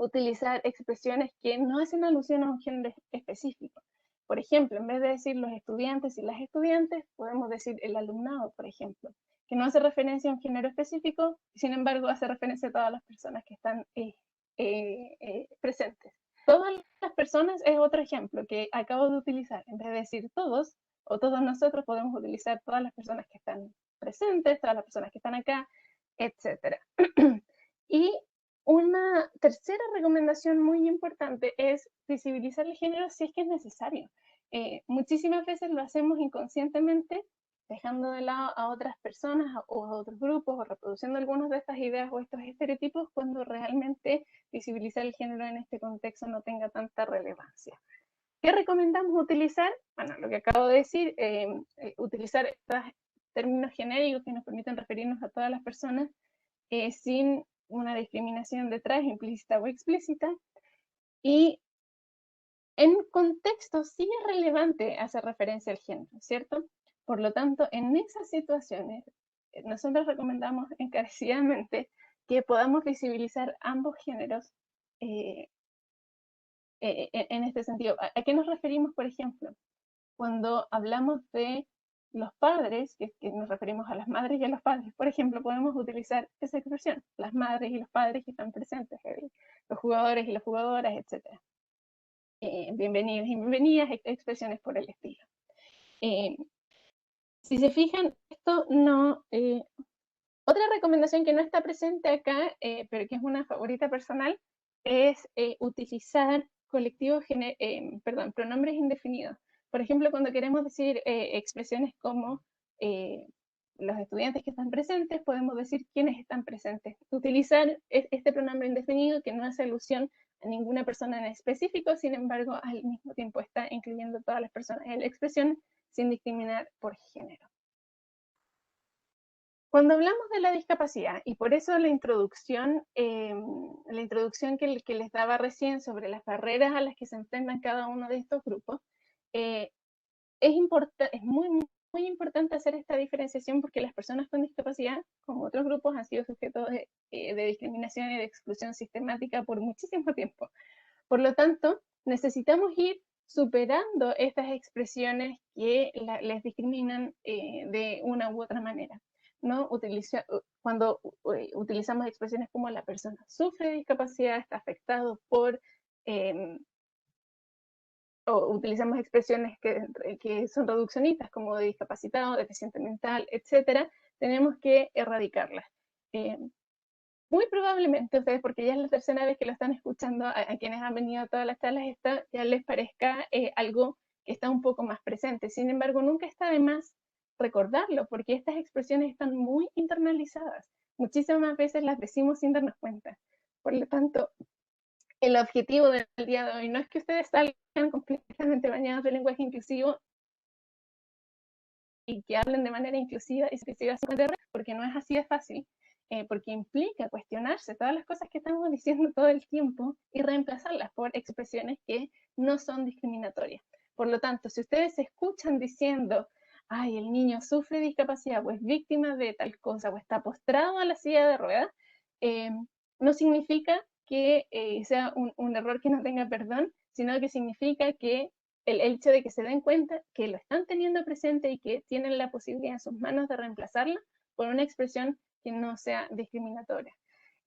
utilizar expresiones que no hacen alusión a un género específico. Por ejemplo, en vez de decir los estudiantes y las estudiantes, podemos decir el alumnado, por ejemplo, que no hace referencia a un género específico, sin embargo hace referencia a todas las personas que están presentes. Todas las personas es otro ejemplo que acabo de utilizar. En vez de decir todos o todos nosotros, podemos utilizar todas las personas que están presentes, todas las personas que están acá, etc. Y una tercera recomendación muy importante es visibilizar el género si es que es necesario. Muchísimas veces lo hacemos inconscientemente, dejando de lado a otras personas o a otros grupos o reproduciendo algunas de estas ideas o estos estereotipos cuando realmente visibilizar el género en este contexto no tenga tanta relevancia. ¿Qué recomendamos utilizar? Bueno, lo que acabo de decir, utilizar estos términos genéricos que nos permiten referirnos a todas las personas sin una discriminación detrás, implícita o explícita, y en contexto sí es relevante hacer referencia al género, ¿cierto? Por lo tanto, en esas situaciones, nosotros recomendamos encarecidamente que podamos visibilizar ambos géneros en este sentido. ¿A qué nos referimos, por ejemplo? Cuando hablamos de los padres, que nos referimos a las madres y a los padres, por ejemplo, podemos utilizar esa expresión, las madres y los padres que están presentes, los jugadores y las jugadoras, etc. Bienvenidos y bienvenidas, expresiones por el estilo. Si se fijan, esto no... otra recomendación que no está presente acá, pero que es una favorita personal, es utilizar pronombres indefinidos. Por ejemplo, cuando queremos decir expresiones como los estudiantes que están presentes, podemos decir quiénes están presentes. Utilizar este pronombre indefinido que no hace alusión a ninguna persona en específico, sin embargo, al mismo tiempo está incluyendo todas las personas en la expresión sin discriminar por género. Cuando hablamos de la discapacidad, y por eso la introducción que les daba recién sobre las barreras a las que se enfrentan cada uno de estos grupos, es muy importante hacer esta diferenciación porque las personas con discapacidad, como otros grupos, han sido sujetos de discriminación y de exclusión sistemática por muchísimo tiempo. Por lo tanto, necesitamos ir superando estas expresiones que les discriminan de una u otra manera, ¿no? Cuando utilizamos expresiones como la persona sufre de discapacidad, está afectado por, o utilizamos expresiones que son reduccionistas como de discapacitado, deficiente mental, etcétera, tenemos que erradicarlas. Muy probablemente ustedes, porque ya es la tercera vez que lo están escuchando, a quienes han venido a todas las charlas, ya les parezca algo que está un poco más presente. Sin embargo, nunca está de más recordarlo, porque estas expresiones están muy internalizadas. Muchísimas veces las decimos sin darnos cuenta. Por lo tanto, el objetivo del día de hoy no es que ustedes salgan completamente bañados del lenguaje inclusivo y que hablen de manera inclusiva y se siga porque no es así de fácil. Porque implica cuestionarse todas las cosas que estamos diciendo todo el tiempo y reemplazarlas por expresiones que no son discriminatorias. Por lo tanto, si ustedes se escuchan diciendo, ay, el niño sufre discapacidad o es víctima de tal cosa o está postrado a la silla de ruedas, no significa que sea un error que no tenga perdón, sino que significa que el hecho de que se den cuenta que lo están teniendo presente y que tienen la posibilidad en sus manos de reemplazarla por una expresión que no sea discriminatoria.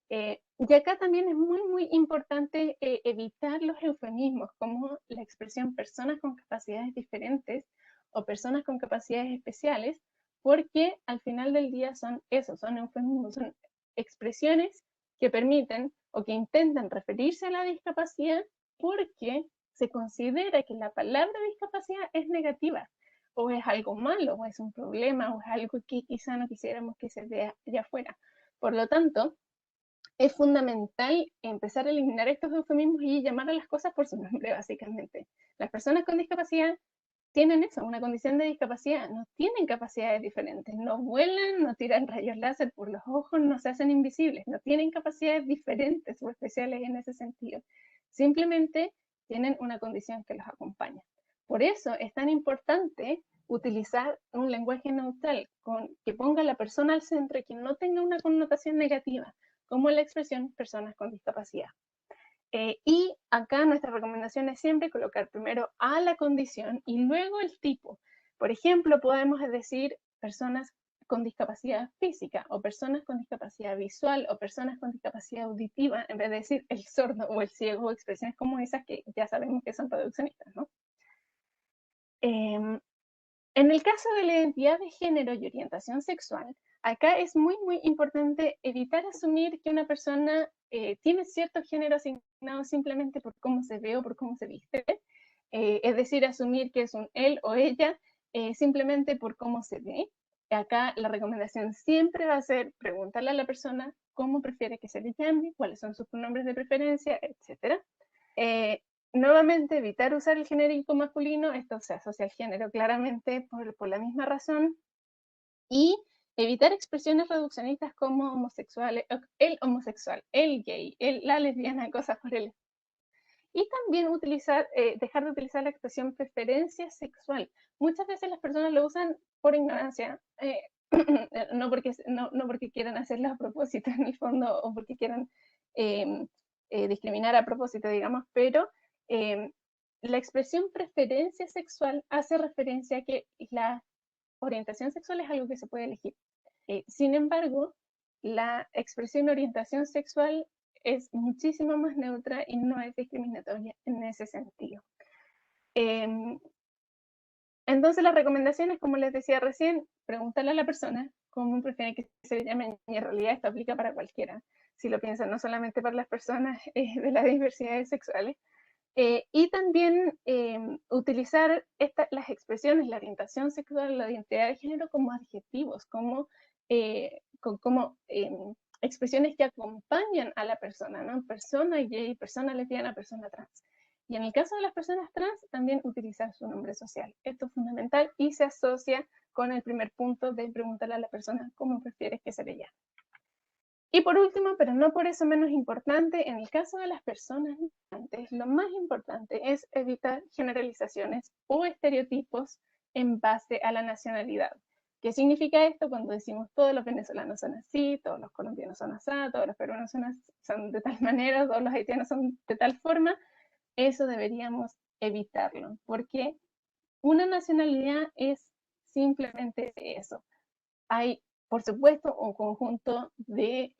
Y acá también es muy importante evitar los eufemismos, como la expresión personas con capacidades diferentes o personas con capacidades especiales, porque al final del día son eufemismos, son expresiones que permiten o que intentan referirse a la discapacidad porque se considera que la palabra discapacidad es negativa, o es algo malo, o es un problema, o es algo que quizá no quisiéramos que se vea allá afuera. Por lo tanto, es fundamental empezar a eliminar estos eufemismos y llamar a las cosas por su nombre, básicamente. Las personas con discapacidad tienen eso, una condición de discapacidad, no tienen capacidades diferentes, no vuelan, no tiran rayos láser por los ojos, no se hacen invisibles, no tienen capacidades diferentes o especiales en ese sentido. Simplemente tienen una condición que los acompaña. Por eso es tan importante utilizar un lenguaje neutral que ponga a la persona al centro y que no tenga una connotación negativa, como la expresión personas con discapacidad. Y acá nuestra recomendación es siempre colocar primero a la condición y luego el tipo. Por ejemplo, podemos decir personas con discapacidad física o personas con discapacidad visual o personas con discapacidad auditiva, en vez de decir el sordo o el ciego, o expresiones como esas que ya sabemos que son reduccionistas, ¿no? En el caso de la identidad de género y orientación sexual, acá es muy importante evitar asumir que una persona tiene cierto género asignado simplemente por cómo se ve o por cómo se viste. Es decir, asumir que es un él o ella simplemente por cómo se ve. Acá la recomendación siempre va a ser preguntarle a la persona cómo prefiere que se le llame, cuáles son sus pronombres de preferencia, etc. Nuevamente, evitar usar el genérico masculino, esto se asocia al género claramente por la misma razón, y evitar expresiones reduccionistas como homosexuales, el homosexual, el gay, la lesbiana, cosas por el. Y también dejar de utilizar la expresión preferencia sexual. Muchas veces las personas lo usan por ignorancia, no porque quieran hacerlo a propósito en el fondo o porque quieran discriminar a propósito, digamos, pero la expresión preferencia sexual hace referencia a que la orientación sexual es algo que se puede elegir. Sin embargo, la expresión orientación sexual es muchísimo más neutra y no es discriminatoria en ese sentido. Entonces las recomendaciones, como les decía recién, preguntarle a la persona cómo prefiere que se le llame, y en realidad esto aplica para cualquiera, si lo piensan, no solamente para las personas de las diversidades sexuales. Y también utilizar las expresiones, la orientación sexual, la identidad de género como adjetivos, como expresiones que acompañan a la persona, ¿no? Persona gay, persona lesbiana, persona trans. Y en el caso de las personas trans, también utilizar su nombre social. Esto es fundamental y se asocia con el primer punto de preguntarle a la persona cómo prefieres que se le llame. Y por último, pero no por eso menos importante, en el caso de las personas migrantes, lo más importante es evitar generalizaciones o estereotipos en base a la nacionalidad. ¿Qué significa esto cuando decimos todos los venezolanos son así, todos los colombianos son así, todos los peruanos son de tal manera, todos los haitianos son de tal forma? Eso deberíamos evitarlo, porque una nacionalidad es simplemente eso. Hay, por supuesto, un conjunto de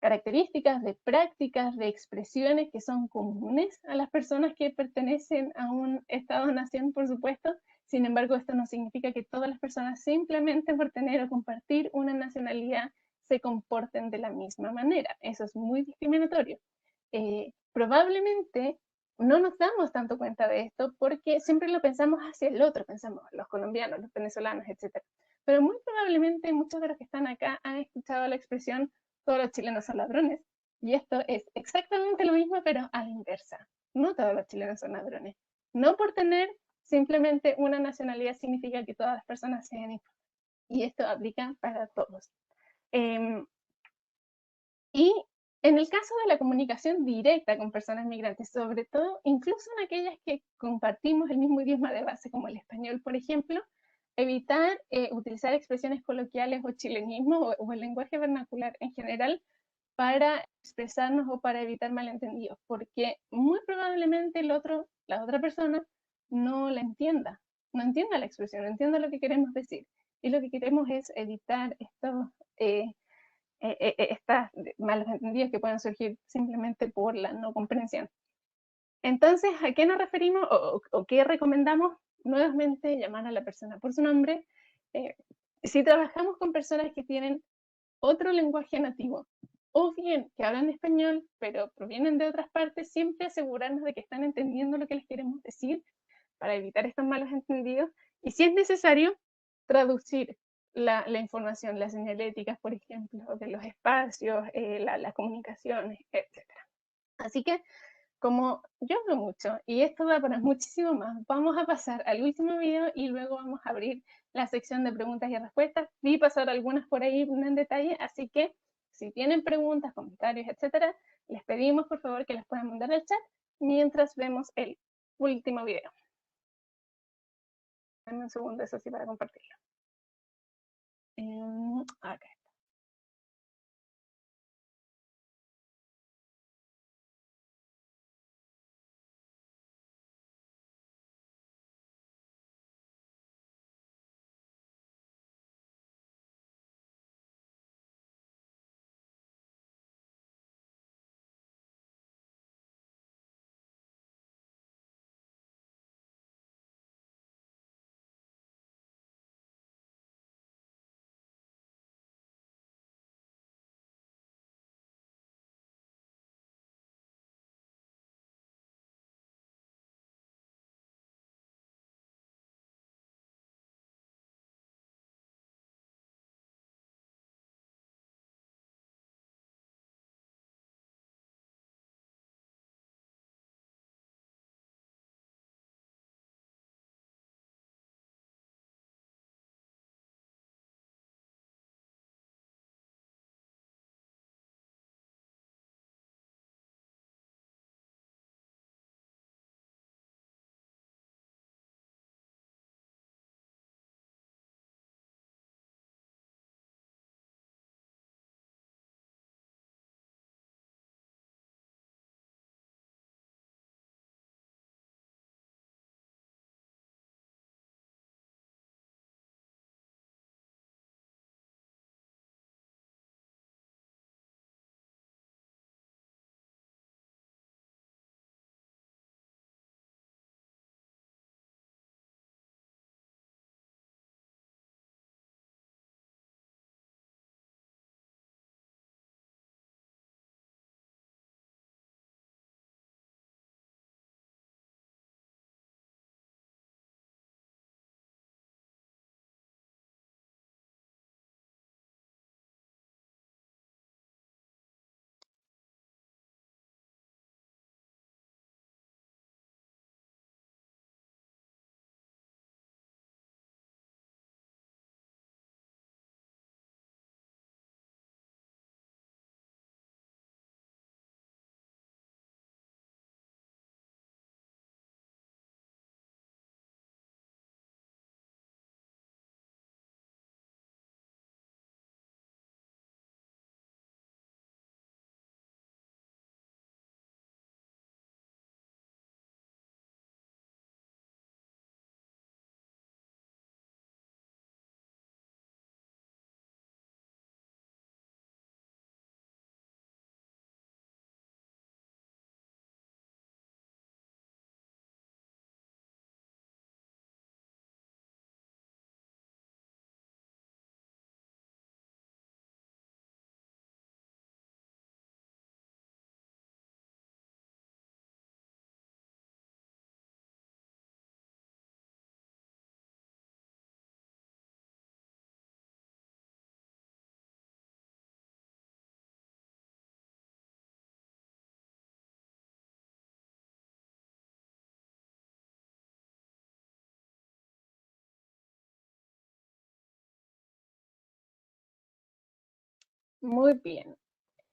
características, de prácticas, de expresiones que son comunes a las personas que pertenecen a un Estado-nación, por supuesto. Sin embargo, esto no significa que todas las personas, simplemente por tener o compartir una nacionalidad, se comporten de la misma manera. Eso es muy discriminatorio. Probablemente no nos damos tanto cuenta de esto porque siempre lo pensamos hacia el otro, pensamos los colombianos, los venezolanos, etc. Pero muy probablemente muchos de los que están acá han escuchado la expresión todos los chilenos son ladrones. Y esto es exactamente lo mismo, pero a la inversa. No todos los chilenos son ladrones. No por tener simplemente una nacionalidad significa que todas las personas sean iguales. Y esto aplica para todos. Y en el caso de la comunicación directa con personas migrantes, sobre todo, incluso en aquellas que compartimos el mismo idioma de base, como el español, por ejemplo, evitar utilizar expresiones coloquiales o chilenismos o el lenguaje vernacular en general para expresarnos o para evitar malentendidos, porque muy probablemente la otra persona no la entienda, no entienda la expresión, no entienda lo que queremos decir. Y lo que queremos es evitar estas malos entendidos que pueden surgir simplemente por la no comprensión. Entonces, ¿a qué nos referimos o qué recomendamos? Nuevamente, llamar a la persona por su nombre. Si trabajamos con personas que tienen otro lenguaje nativo, o bien que hablan español, pero provienen de otras partes, siempre asegurarnos de que están entendiendo lo que les queremos decir para evitar estos malos entendidos. Y si es necesario, traducir la información, las señaléticas, por ejemplo, de los espacios, las comunicaciones, etc. Así que, como yo hablo mucho y esto da para muchísimo más, vamos a pasar al último video y luego vamos a abrir la sección de preguntas y respuestas. Vi pasar algunas por ahí en detalle, así que si tienen preguntas, comentarios, etcétera, les pedimos por favor que las puedan mandar al chat mientras vemos el último video. Dame un segundo, eso sí, para compartirlo. Acá. Muy bien.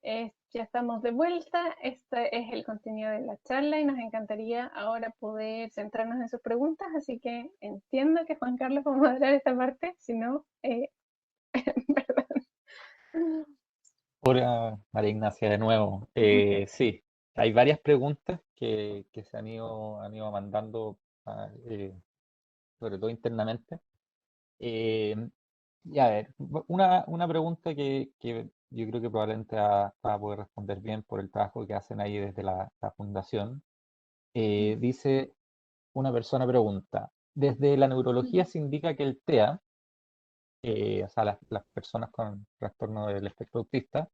Ya estamos de vuelta. Este es el contenido de la charla y nos encantaría ahora poder centrarnos en sus preguntas. Así que entiendo que Juan Carlos va a moderar esta parte, si no, perdón. Hola, María Ignacia, de nuevo. Sí, hay varias preguntas que se han ido mandando, sobre todo internamente. Eh, y a ver, una pregunta que yo creo que probablemente va a poder responder bien por el trabajo que hacen ahí desde la fundación. Dice, una persona pregunta, desde la neurología se indica que el TEA, o sea, las personas con trastorno del espectro autista,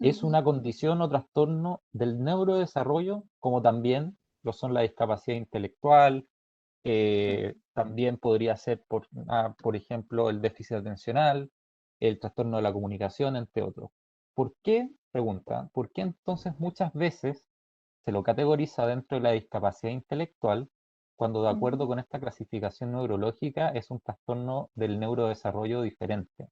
es una condición o trastorno del neurodesarrollo, como también lo son la discapacidad intelectual, también podría ser, por ejemplo, el déficit atencional, el trastorno de la comunicación, entre otros. ¿Por qué? Pregunta, ¿por qué entonces muchas veces se lo categoriza dentro de la discapacidad intelectual cuando de acuerdo con esta clasificación neurológica es un trastorno del neurodesarrollo diferente?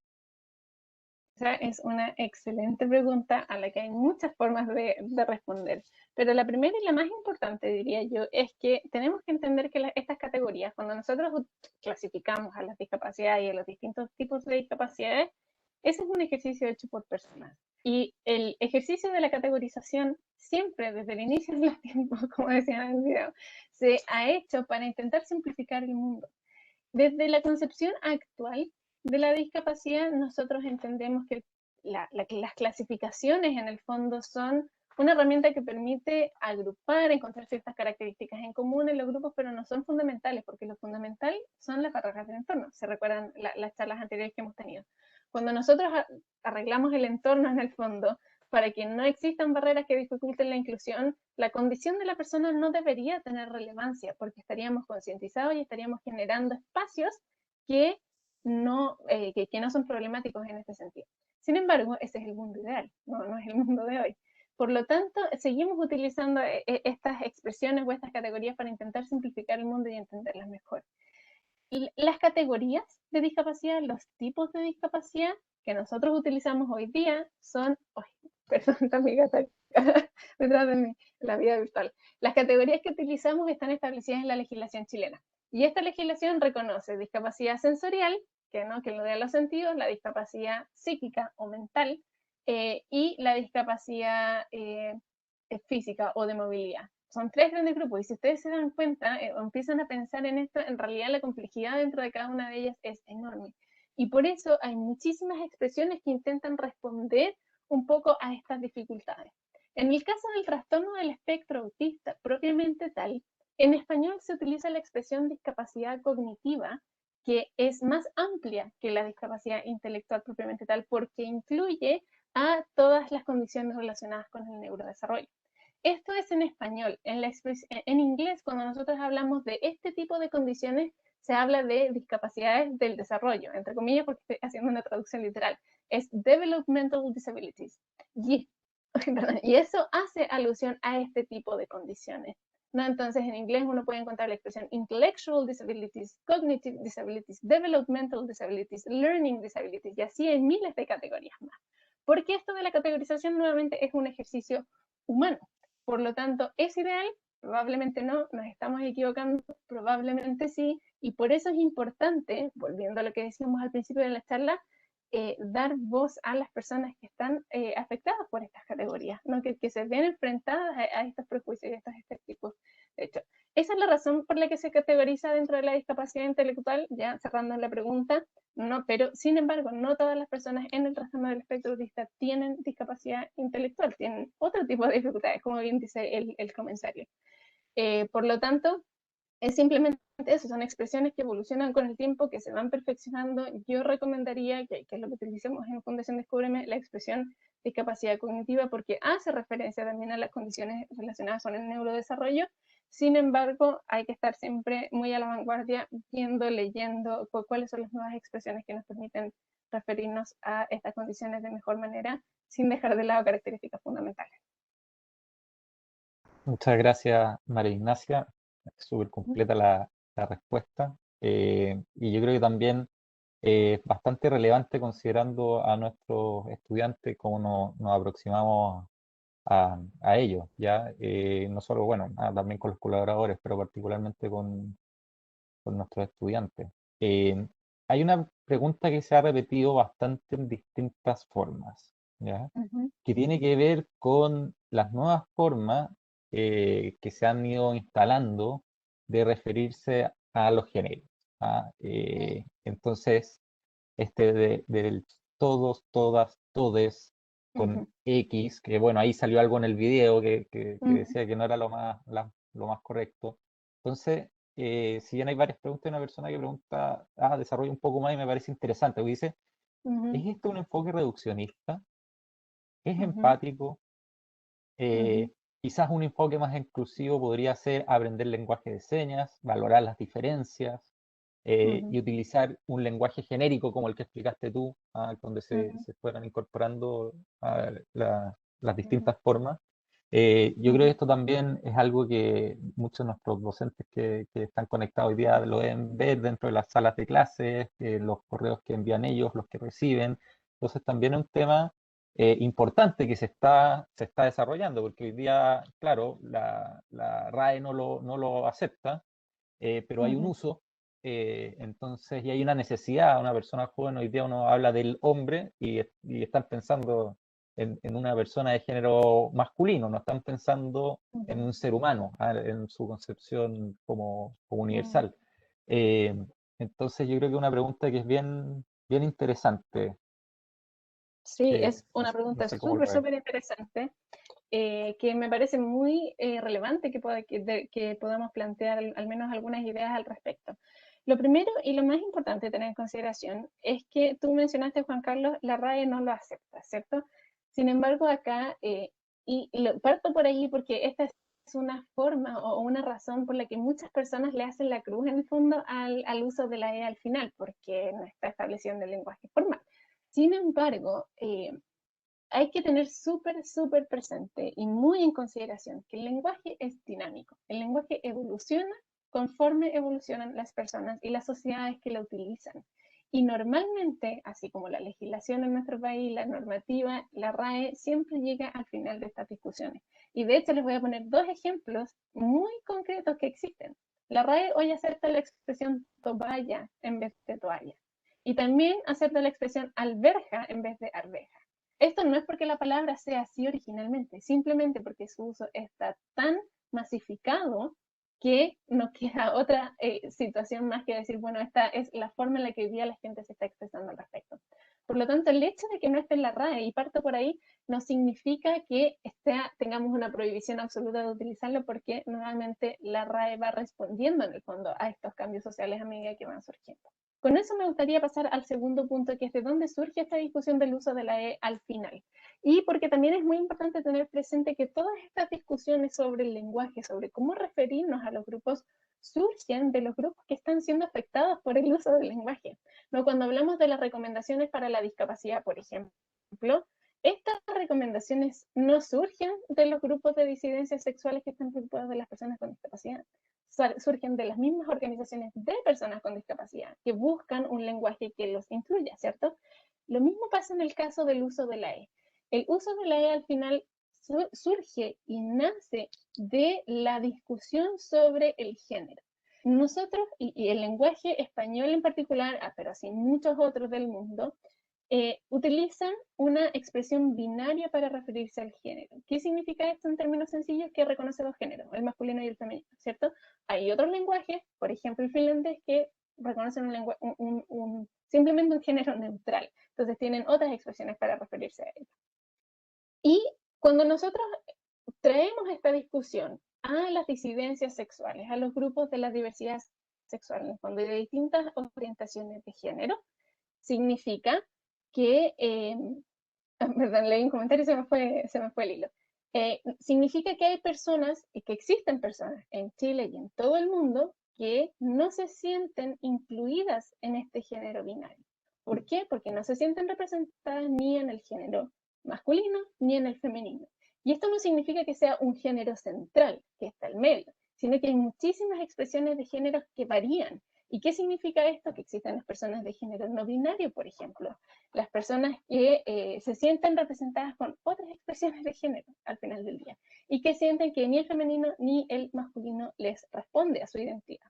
Esa es una excelente pregunta a la que hay muchas formas de responder. Pero la primera y la más importante, diría yo, es que tenemos que entender que estas categorías, cuando nosotros clasificamos a las discapacidades y a los distintos tipos de discapacidades, ese es un ejercicio hecho por personas. Y el ejercicio de la categorización siempre, desde el inicio de los tiempos, como decían en el video, se ha hecho para intentar simplificar el mundo. Desde la concepción actual de la discapacidad, nosotros entendemos que las clasificaciones en el fondo son una herramienta que permite agrupar, encontrar ciertas características en común en los grupos, pero no son fundamentales, porque lo fundamental son las barreras del entorno. Se recuerdan las charlas anteriores que hemos tenido. Cuando nosotros arreglamos el entorno en el fondo, para que no existan barreras que dificulten la inclusión, la condición de la persona no debería tener relevancia, porque estaríamos concientizados y estaríamos generando espacios que que no son problemáticos en este sentido. Sin embargo, ese es el mundo ideal, no es el mundo de hoy. Por lo tanto, seguimos utilizando estas expresiones o estas categorías para intentar simplificar el mundo y entenderlas mejor. Las categorías de discapacidad, los tipos de discapacidad que nosotros utilizamos hoy día son, perdón, está mi gata detrás de mí, la vida virtual. Las categorías que utilizamos están establecidas en la legislación chilena. Y esta legislación reconoce discapacidad sensorial, que lo de los sentidos, la discapacidad psíquica o mental, y la discapacidad física o de movilidad. Son tres grandes grupos y si ustedes se dan cuenta o empiezan a pensar en esto, en realidad la complejidad dentro de cada una de ellas es enorme. Y por eso hay muchísimas expresiones que intentan responder un poco a estas dificultades. En el caso del trastorno del espectro autista propiamente tal, en español se utiliza la expresión discapacidad cognitiva, que es más amplia que la discapacidad intelectual propiamente tal, porque incluye a todas las condiciones relacionadas con el neurodesarrollo. Esto es en español. En inglés, cuando nosotros hablamos de este tipo de condiciones, se habla de discapacidades del desarrollo, entre comillas, porque estoy haciendo una traducción literal. Es developmental disabilities. Y, y eso hace alusión a este tipo de condiciones. ¿No? Entonces, en inglés uno puede encontrar la expresión intellectual disabilities, cognitive disabilities, developmental disabilities, learning disabilities, y así hay miles de categorías más. Porque esto de la categorización nuevamente es un ejercicio humano. Por lo tanto, ¿es ideal? Probablemente no, nos estamos equivocando, probablemente sí, y por eso es importante, volviendo a lo que decíamos al principio de la charla, dar voz a las personas que están afectadas por estas categorías, ¿no? que se ven enfrentadas a estos prejuicios y a estos estereotipos. De hecho, esa es la razón por la que se categoriza dentro de la discapacidad intelectual, ya cerrando la pregunta, no, pero sin embargo, no todas las personas en el trastorno del espectro autista tienen discapacidad intelectual, tienen otro tipo de dificultades, como bien dice el comentario. Por lo tanto, es simplemente eso, son expresiones que evolucionan con el tiempo, que se van perfeccionando. Yo recomendaría que es lo que utilicemos en Fundación Descúbreme, la expresión discapacidad cognitiva, porque hace referencia también a las condiciones relacionadas con el neurodesarrollo. Sin embargo, hay que estar siempre muy a la vanguardia, viendo, leyendo cuáles son las nuevas expresiones que nos permiten referirnos a estas condiciones de mejor manera, sin dejar de lado características fundamentales. Muchas gracias, María Ignacia. Súper completa la respuesta. Y yo creo que también bastante relevante considerando a nuestros estudiantes, cómo nos aproximamos a ellos, ¿ya? No solo, bueno, también con los colaboradores, pero particularmente con nuestros estudiantes. Eh, Hay una pregunta que se ha repetido bastante en distintas formas, ¿ya? Ujú, Que tiene que ver con las nuevas formas que se han ido instalando de referirse a los géneros. ¿Ah? Entonces, del todos, todas, todes con ujú, X, que bueno, ahí salió algo en el video que ujú, decía que no era lo más correcto. Entonces, si bien hay varias preguntas, hay una persona que pregunta, desarrolla un poco más y me parece interesante, porque dice, ujú, ¿es esto un enfoque reduccionista? ¿Es ujú, empático? ujú, Quizás un enfoque más inclusivo podría ser aprender lenguaje de señas, valorar las diferencias ujú, y utilizar un lenguaje genérico como el que explicaste tú, donde ujú, se fueran incorporando las ujú, distintas formas. Yo creo que ujú, esto también es algo que muchos de nuestros docentes que están conectados hoy día lo deben ver dentro de las salas de clases, los correos que envían ellos, los que reciben. Entonces también es un tema importante que se está desarrollando, porque hoy día, claro, la RAE no lo acepta, pero hay un ujú, uso, entonces, y hay una necesidad. Una persona joven, hoy día uno habla del hombre y están pensando en una persona de género masculino, no están pensando en ujú, un ser humano, en su concepción como ujú. universal. Eh, entonces, yo creo que es una pregunta que es bien interesante. Sí, es No una no pregunta sé cómo lo ves. súper interesante, que me parece muy relevante que podamos plantear al menos algunas ideas al respecto. Lo primero y lo más importante a tener en consideración es que tú mencionaste, Juan Carlos, la RAE no lo acepta, ¿cierto? Sin embargo, acá, parto por ahí porque esta es una forma o una razón por la que muchas personas le hacen la cruz en el fondo al uso de la E al final, porque no está establecido en el lenguaje formal. Sin embargo, hay que tener súper presente y muy en consideración que el lenguaje es dinámico. El lenguaje evoluciona conforme evolucionan las personas y las sociedades que lo utilizan. Y normalmente, así como la legislación en nuestro país, la normativa, la RAE, siempre llega al final de estas discusiones. Y de hecho les voy a poner dos ejemplos muy concretos que existen. La RAE hoy acepta la expresión toalla en vez de toalla. Y también acepta la expresión alberja en vez de arveja. Esto no es porque la palabra sea así originalmente, simplemente porque su uso está tan masificado que no queda otra situación más que decir, bueno, esta es la forma en la que hoy día la gente se está expresando al respecto. Por lo tanto, el hecho de que no esté en la RAE, y parto por ahí, no significa que tengamos una prohibición absoluta de utilizarlo, porque nuevamente la RAE va respondiendo en el fondo a estos cambios sociales a medida que van surgiendo. Con eso me gustaría pasar al segundo punto, que es de dónde surge esta discusión del uso de la E al final. Y porque también es muy importante tener presente que todas estas discusiones sobre el lenguaje, sobre cómo referirnos a los grupos, surgen de los grupos que están siendo afectados por el uso del lenguaje. ¿No? Cuando hablamos de las recomendaciones para la discapacidad, por ejemplo, estas recomendaciones no surgen de los grupos de disidencias sexuales que están preocupados de las personas con discapacidad, surgen de las mismas organizaciones de personas con discapacidad que buscan un lenguaje que los incluya, ¿cierto? Lo mismo pasa en el caso del uso de la E. El uso de la E al final surge y nace de la discusión sobre el género. Nosotros, y el lenguaje español en particular, pero así muchos otros del mundo, utilizan una expresión binaria para referirse al género. ¿Qué significa esto en términos sencillos? Que reconoce dos géneros, el masculino y el femenino, ¿cierto? Hay otros lenguajes, por ejemplo el finlandés, que reconocen simplemente un género neutral. Entonces tienen otras expresiones para referirse a él. Y cuando nosotros traemos esta discusión a las disidencias sexuales, a los grupos de las diversidades sexuales, cuando hay distintas orientaciones de género, significa que, perdón, leí un comentario y se me fue el hilo. Significa que hay personas, y que existen personas en Chile y en todo el mundo, que no se sienten incluidas en este género binario. ¿Por qué? Porque no se sienten representadas ni en el género masculino ni en el femenino. Y esto no significa que sea un género central, que está al medio, sino que hay muchísimas expresiones de género que varían ¿Y qué significa esto? Que existen las personas de género no binario, por ejemplo, las personas que se sienten representadas con otras expresiones de género al final del día y que sienten que ni el femenino ni el masculino les responde a su identidad.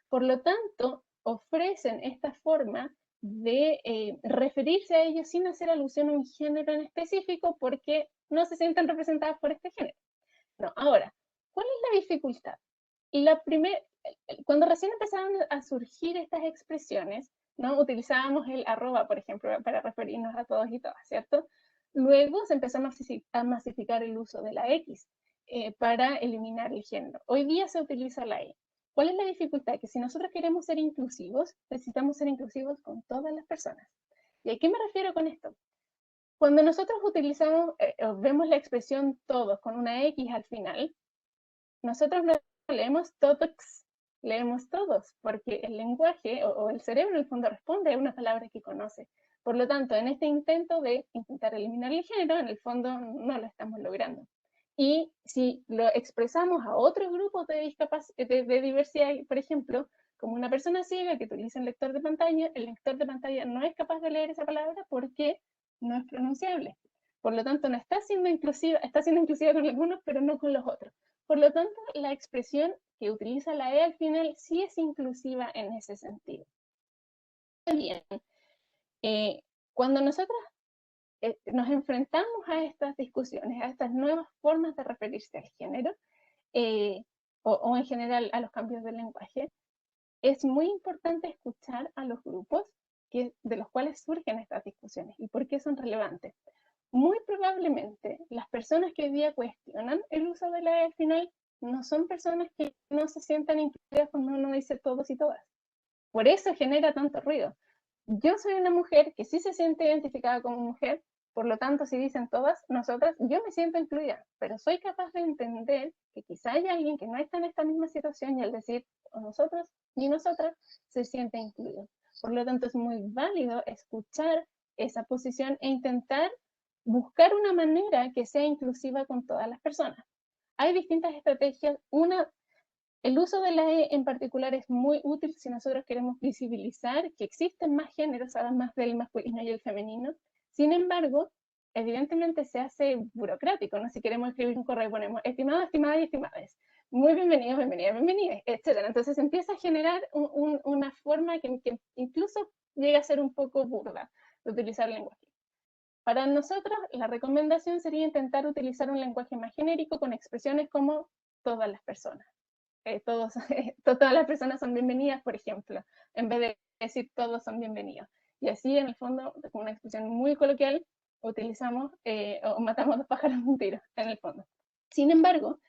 Por lo tanto, ofrecen esta forma de referirse a ellos sin hacer alusión a un género en específico porque no se sienten representadas por este género. No, ahora, ¿cuál es la dificultad? Cuando recién empezaron a surgir estas expresiones, ¿no? Utilizábamos el arroba, por ejemplo, para referirnos a todos y todas, ¿cierto? Luego se empezó a masificar el uso de la X para eliminar el género. Hoy día se utiliza la E. ¿Cuál es la dificultad? Que si nosotros queremos ser inclusivos, necesitamos ser inclusivos con todas las personas. ¿Y a qué me refiero con esto? Cuando nosotros utilizamos, vemos la expresión todos con una X al final, nosotros no leemos todos, leemos todos, porque el lenguaje o el cerebro en el fondo responde a una palabra que conoce. Por lo tanto, en este intento de intentar eliminar el género, en el fondo no lo estamos logrando. Y si lo expresamos a otros grupos de diversidad, por ejemplo, como una persona ciega que utiliza el lector de pantalla no es capaz de leer esa palabra porque no es pronunciable. Por lo tanto, no está siendo inclusiva, está siendo inclusiva con algunos, pero no con los otros. Por lo tanto, la expresión que utiliza la E al final sí es inclusiva en ese sentido. Bien, cuando nosotros nos enfrentamos a estas discusiones, a estas nuevas formas de referirse al género, o en general a los cambios del lenguaje, es muy importante escuchar a los grupos de los cuales surgen estas discusiones y por qué son relevantes. Muy probablemente las personas que hoy día cuestionan el uso de la E al final no son personas que no se sientan incluidas cuando uno dice todos y todas. Por eso genera tanto ruido. Yo soy una mujer que sí se siente identificada como mujer, por lo tanto, si dicen todas, nosotras, yo me siento incluida, pero soy capaz de entender que quizá hay alguien que no está en esta misma situación y al decir o nosotros y nosotras se siente incluido. Por lo tanto, es muy válido escuchar esa posición e intentar buscar una manera que sea inclusiva con todas las personas. Hay distintas estrategias. El uso de la E en particular es muy útil si nosotros queremos visibilizar que existen más géneros, además del masculino y el femenino. Sin embargo, evidentemente se hace burocrático, ¿no? Si queremos escribir un correo ponemos estimado, estimada y estimadas. Muy bienvenidos, bienvenidas, bienvenidas, etc. Entonces empieza a generar una forma que incluso llega a ser un poco burda de utilizar el lenguaje. Para nosotros, la recomendación sería intentar utilizar un lenguaje más genérico con expresiones como todas las personas. Todas las personas son bienvenidas, por ejemplo, en vez de decir todos son bienvenidos. Y así, en el fondo, con una expresión muy coloquial, utilizamos o matamos dos pájaros de un tiro, en el fondo. Sin embargo,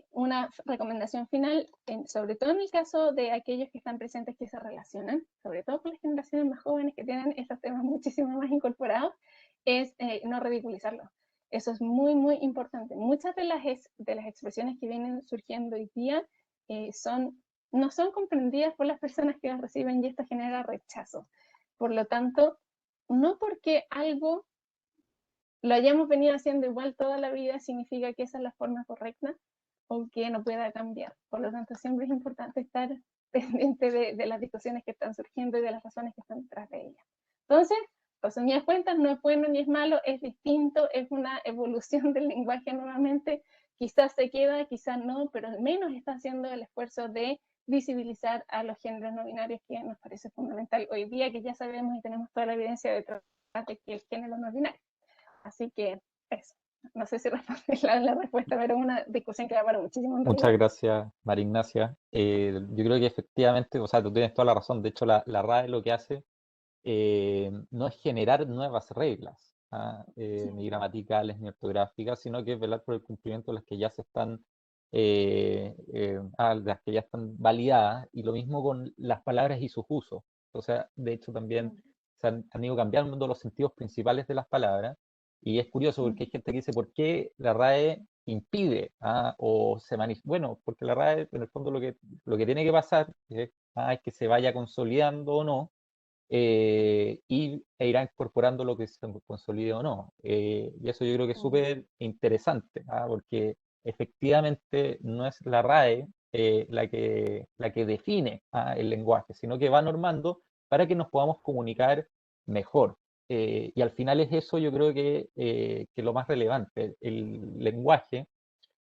una recomendación final, sobre todo en el caso de aquellos que están presentes que se relacionan, sobre todo con las generaciones más jóvenes que tienen estos temas muchísimo más incorporados, es no ridiculizarlo. Eso es muy, muy importante. Muchas de las expresiones que vienen surgiendo hoy día no son comprendidas por las personas que las reciben y esto genera rechazo. Por lo tanto, no porque algo lo hayamos venido haciendo igual toda la vida significa que esa es la forma correcta o que no pueda cambiar. Por lo tanto, siempre es importante estar pendiente de las discusiones que están surgiendo y de las razones que están detrás de ellas. Entonces, resumidas cuentas, no es bueno ni es malo, es distinto, es una evolución del lenguaje nuevamente. Quizás se queda, quizás no, pero al menos está haciendo el esfuerzo de visibilizar a los géneros no binarios, que nos parece fundamental hoy día, que ya sabemos y tenemos toda la evidencia detrás de que el género no es binario. Así que eso. No sé si responde la respuesta, pero es una discusión que va para muchísimo. Muchas gracias, María Ignacia. Yo creo que efectivamente, o sea, tú tienes toda la razón. De hecho, la RAE lo que hace no es generar nuevas reglas, ni gramaticales ni ortográficas, sino que es velar por el cumplimiento de las que ya se están, las que ya están validadas, y lo mismo con las palabras y sus usos. O sea, de hecho también se han ido cambiando los sentidos principales de las palabras, y es curioso porque hay gente que dice, ¿por qué la RAE impide o se manifiesta? Bueno, porque la RAE en el fondo lo que tiene que pasar es que se vaya consolidando o no, e irá incorporando lo que se consolide o no. Y eso yo creo que es súper interesante, porque efectivamente no es la RAE la que define el lenguaje, sino que va normando para que nos podamos comunicar mejor. Y al final es eso, yo creo que lo más relevante. El lenguaje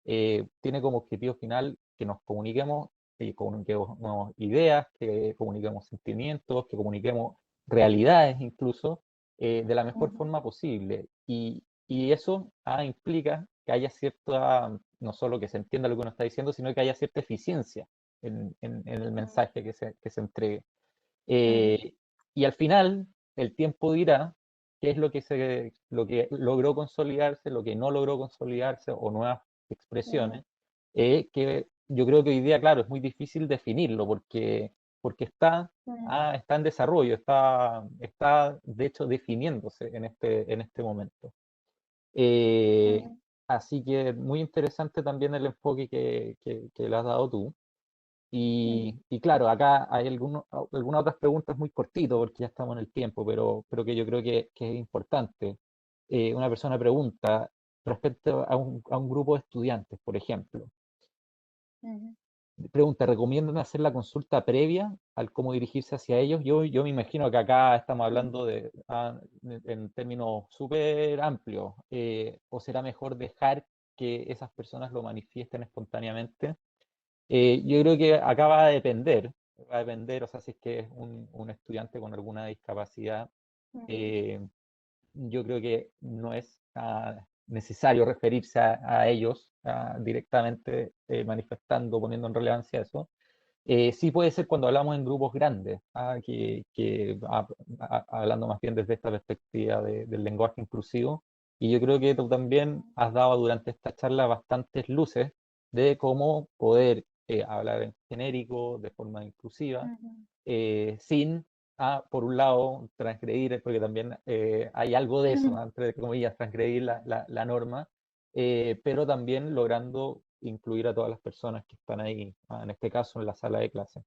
tiene como objetivo final que nos comuniquemos, comuniquemos ideas, que comuniquemos sentimientos, que comuniquemos realidades incluso, de la mejor forma posible. Y eso implica que haya cierta, no solo que se entienda lo que uno está diciendo, sino que haya cierta eficiencia en el mensaje que se entregue. Y al final, el tiempo dirá qué es lo que logró consolidarse, lo que no logró consolidarse, o nuevas expresiones, que yo creo que hoy día, claro, es muy difícil definirlo porque está en desarrollo, está de hecho definiéndose en este momento. Eh, Así que muy interesante también el enfoque que le has dado tú. Y claro, acá hay algunas otras preguntas muy cortitas porque ya estamos en el tiempo, pero que yo creo que es importante. Una persona pregunta respecto a un grupo de estudiantes, por ejemplo. Pregunta, ¿recomiendan hacer la consulta previa al cómo dirigirse hacia ellos? Yo me imagino que acá estamos hablando en términos súper amplios. ¿O será mejor dejar que esas personas lo manifiesten espontáneamente? Yo creo que acá va a depender, o sea, si es que es un estudiante con alguna discapacidad, eh, yo creo que no es necesario referirse a ellos directamente, manifestando, poniendo en relevancia eso. Sí puede ser cuando hablamos en grupos grandes, hablando más bien desde esta perspectiva del lenguaje inclusivo. Y yo creo que tú también has dado durante esta charla bastantes luces de cómo poder hablar en genérico, de forma inclusiva, sin, por un lado, transgredir, porque también hay algo de eso, entre comillas, transgredir la norma, pero también logrando incluir a todas las personas que están ahí, en este caso en la sala de clase.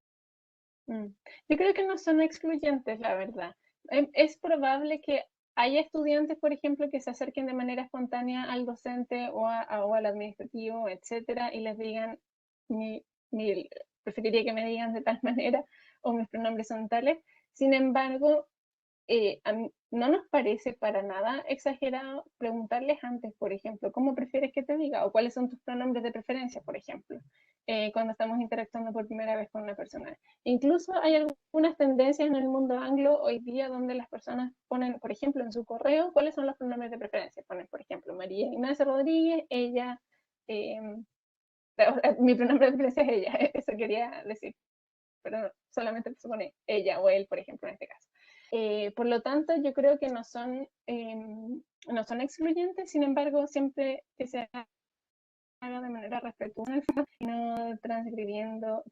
Yo creo que no son excluyentes, la verdad. Es probable que haya estudiantes, por ejemplo, que se acerquen de manera espontánea al docente o al administrativo, etcétera, y les digan, preferiría que me digan de tal manera, o mis pronombres son tales. Sin embargo, no nos parece para nada exagerado preguntarles antes, por ejemplo, ¿cómo prefieres que te diga? O cuáles son tus pronombres de preferencia, por ejemplo, cuando estamos interactuando por primera vez con una persona. Incluso hay algunas tendencias en el mundo anglo hoy día donde las personas ponen, por ejemplo, en su correo, cuáles son los pronombres de preferencia. Ponen, por ejemplo, María Ignacia Rodríguez, ella, mi pronombre de preferencia es ella, eso quería decir, pero solamente se pone ella o él, por ejemplo, en este caso. Por lo tanto, yo creo que no son excluyentes, sin embargo, siempre que se haga de manera respetuosa y no transgrediendo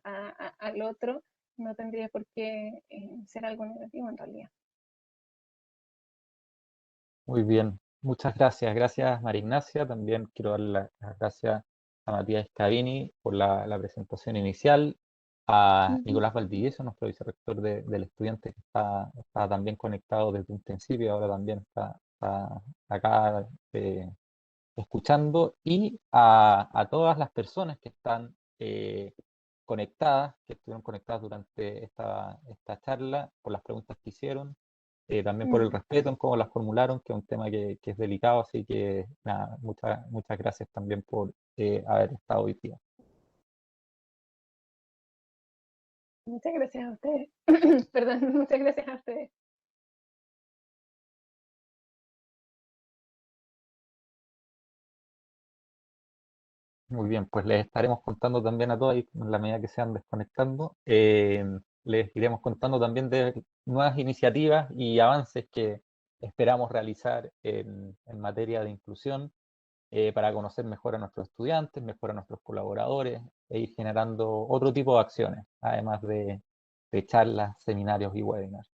al otro, no tendría por qué ser algo negativo en realidad. Muy bien, muchas gracias. Gracias, María Ignacia. También quiero dar las gracias a Matías Scavini por la presentación inicial, a Nicolás Valdivieso, nuestro vicerrector del estudiante, que está también conectado desde un principio, ahora también está acá escuchando, y a todas las personas que están conectadas, que estuvieron conectadas durante esta charla, por las preguntas que hicieron, también por el respeto en cómo las formularon, que es un tema que es delicado, así que nada, muchas gracias también por haber estado hoy día. Muchas gracias a ustedes. Perdón, muchas gracias a ustedes. Muy bien, pues les estaremos contando también a todos, en la medida que se van desconectando, les iremos contando también de nuevas iniciativas y avances que esperamos realizar en materia de inclusión, para conocer mejor a nuestros estudiantes, mejor a nuestros colaboradores e ir generando otro tipo de acciones, además de charlas, seminarios y webinars.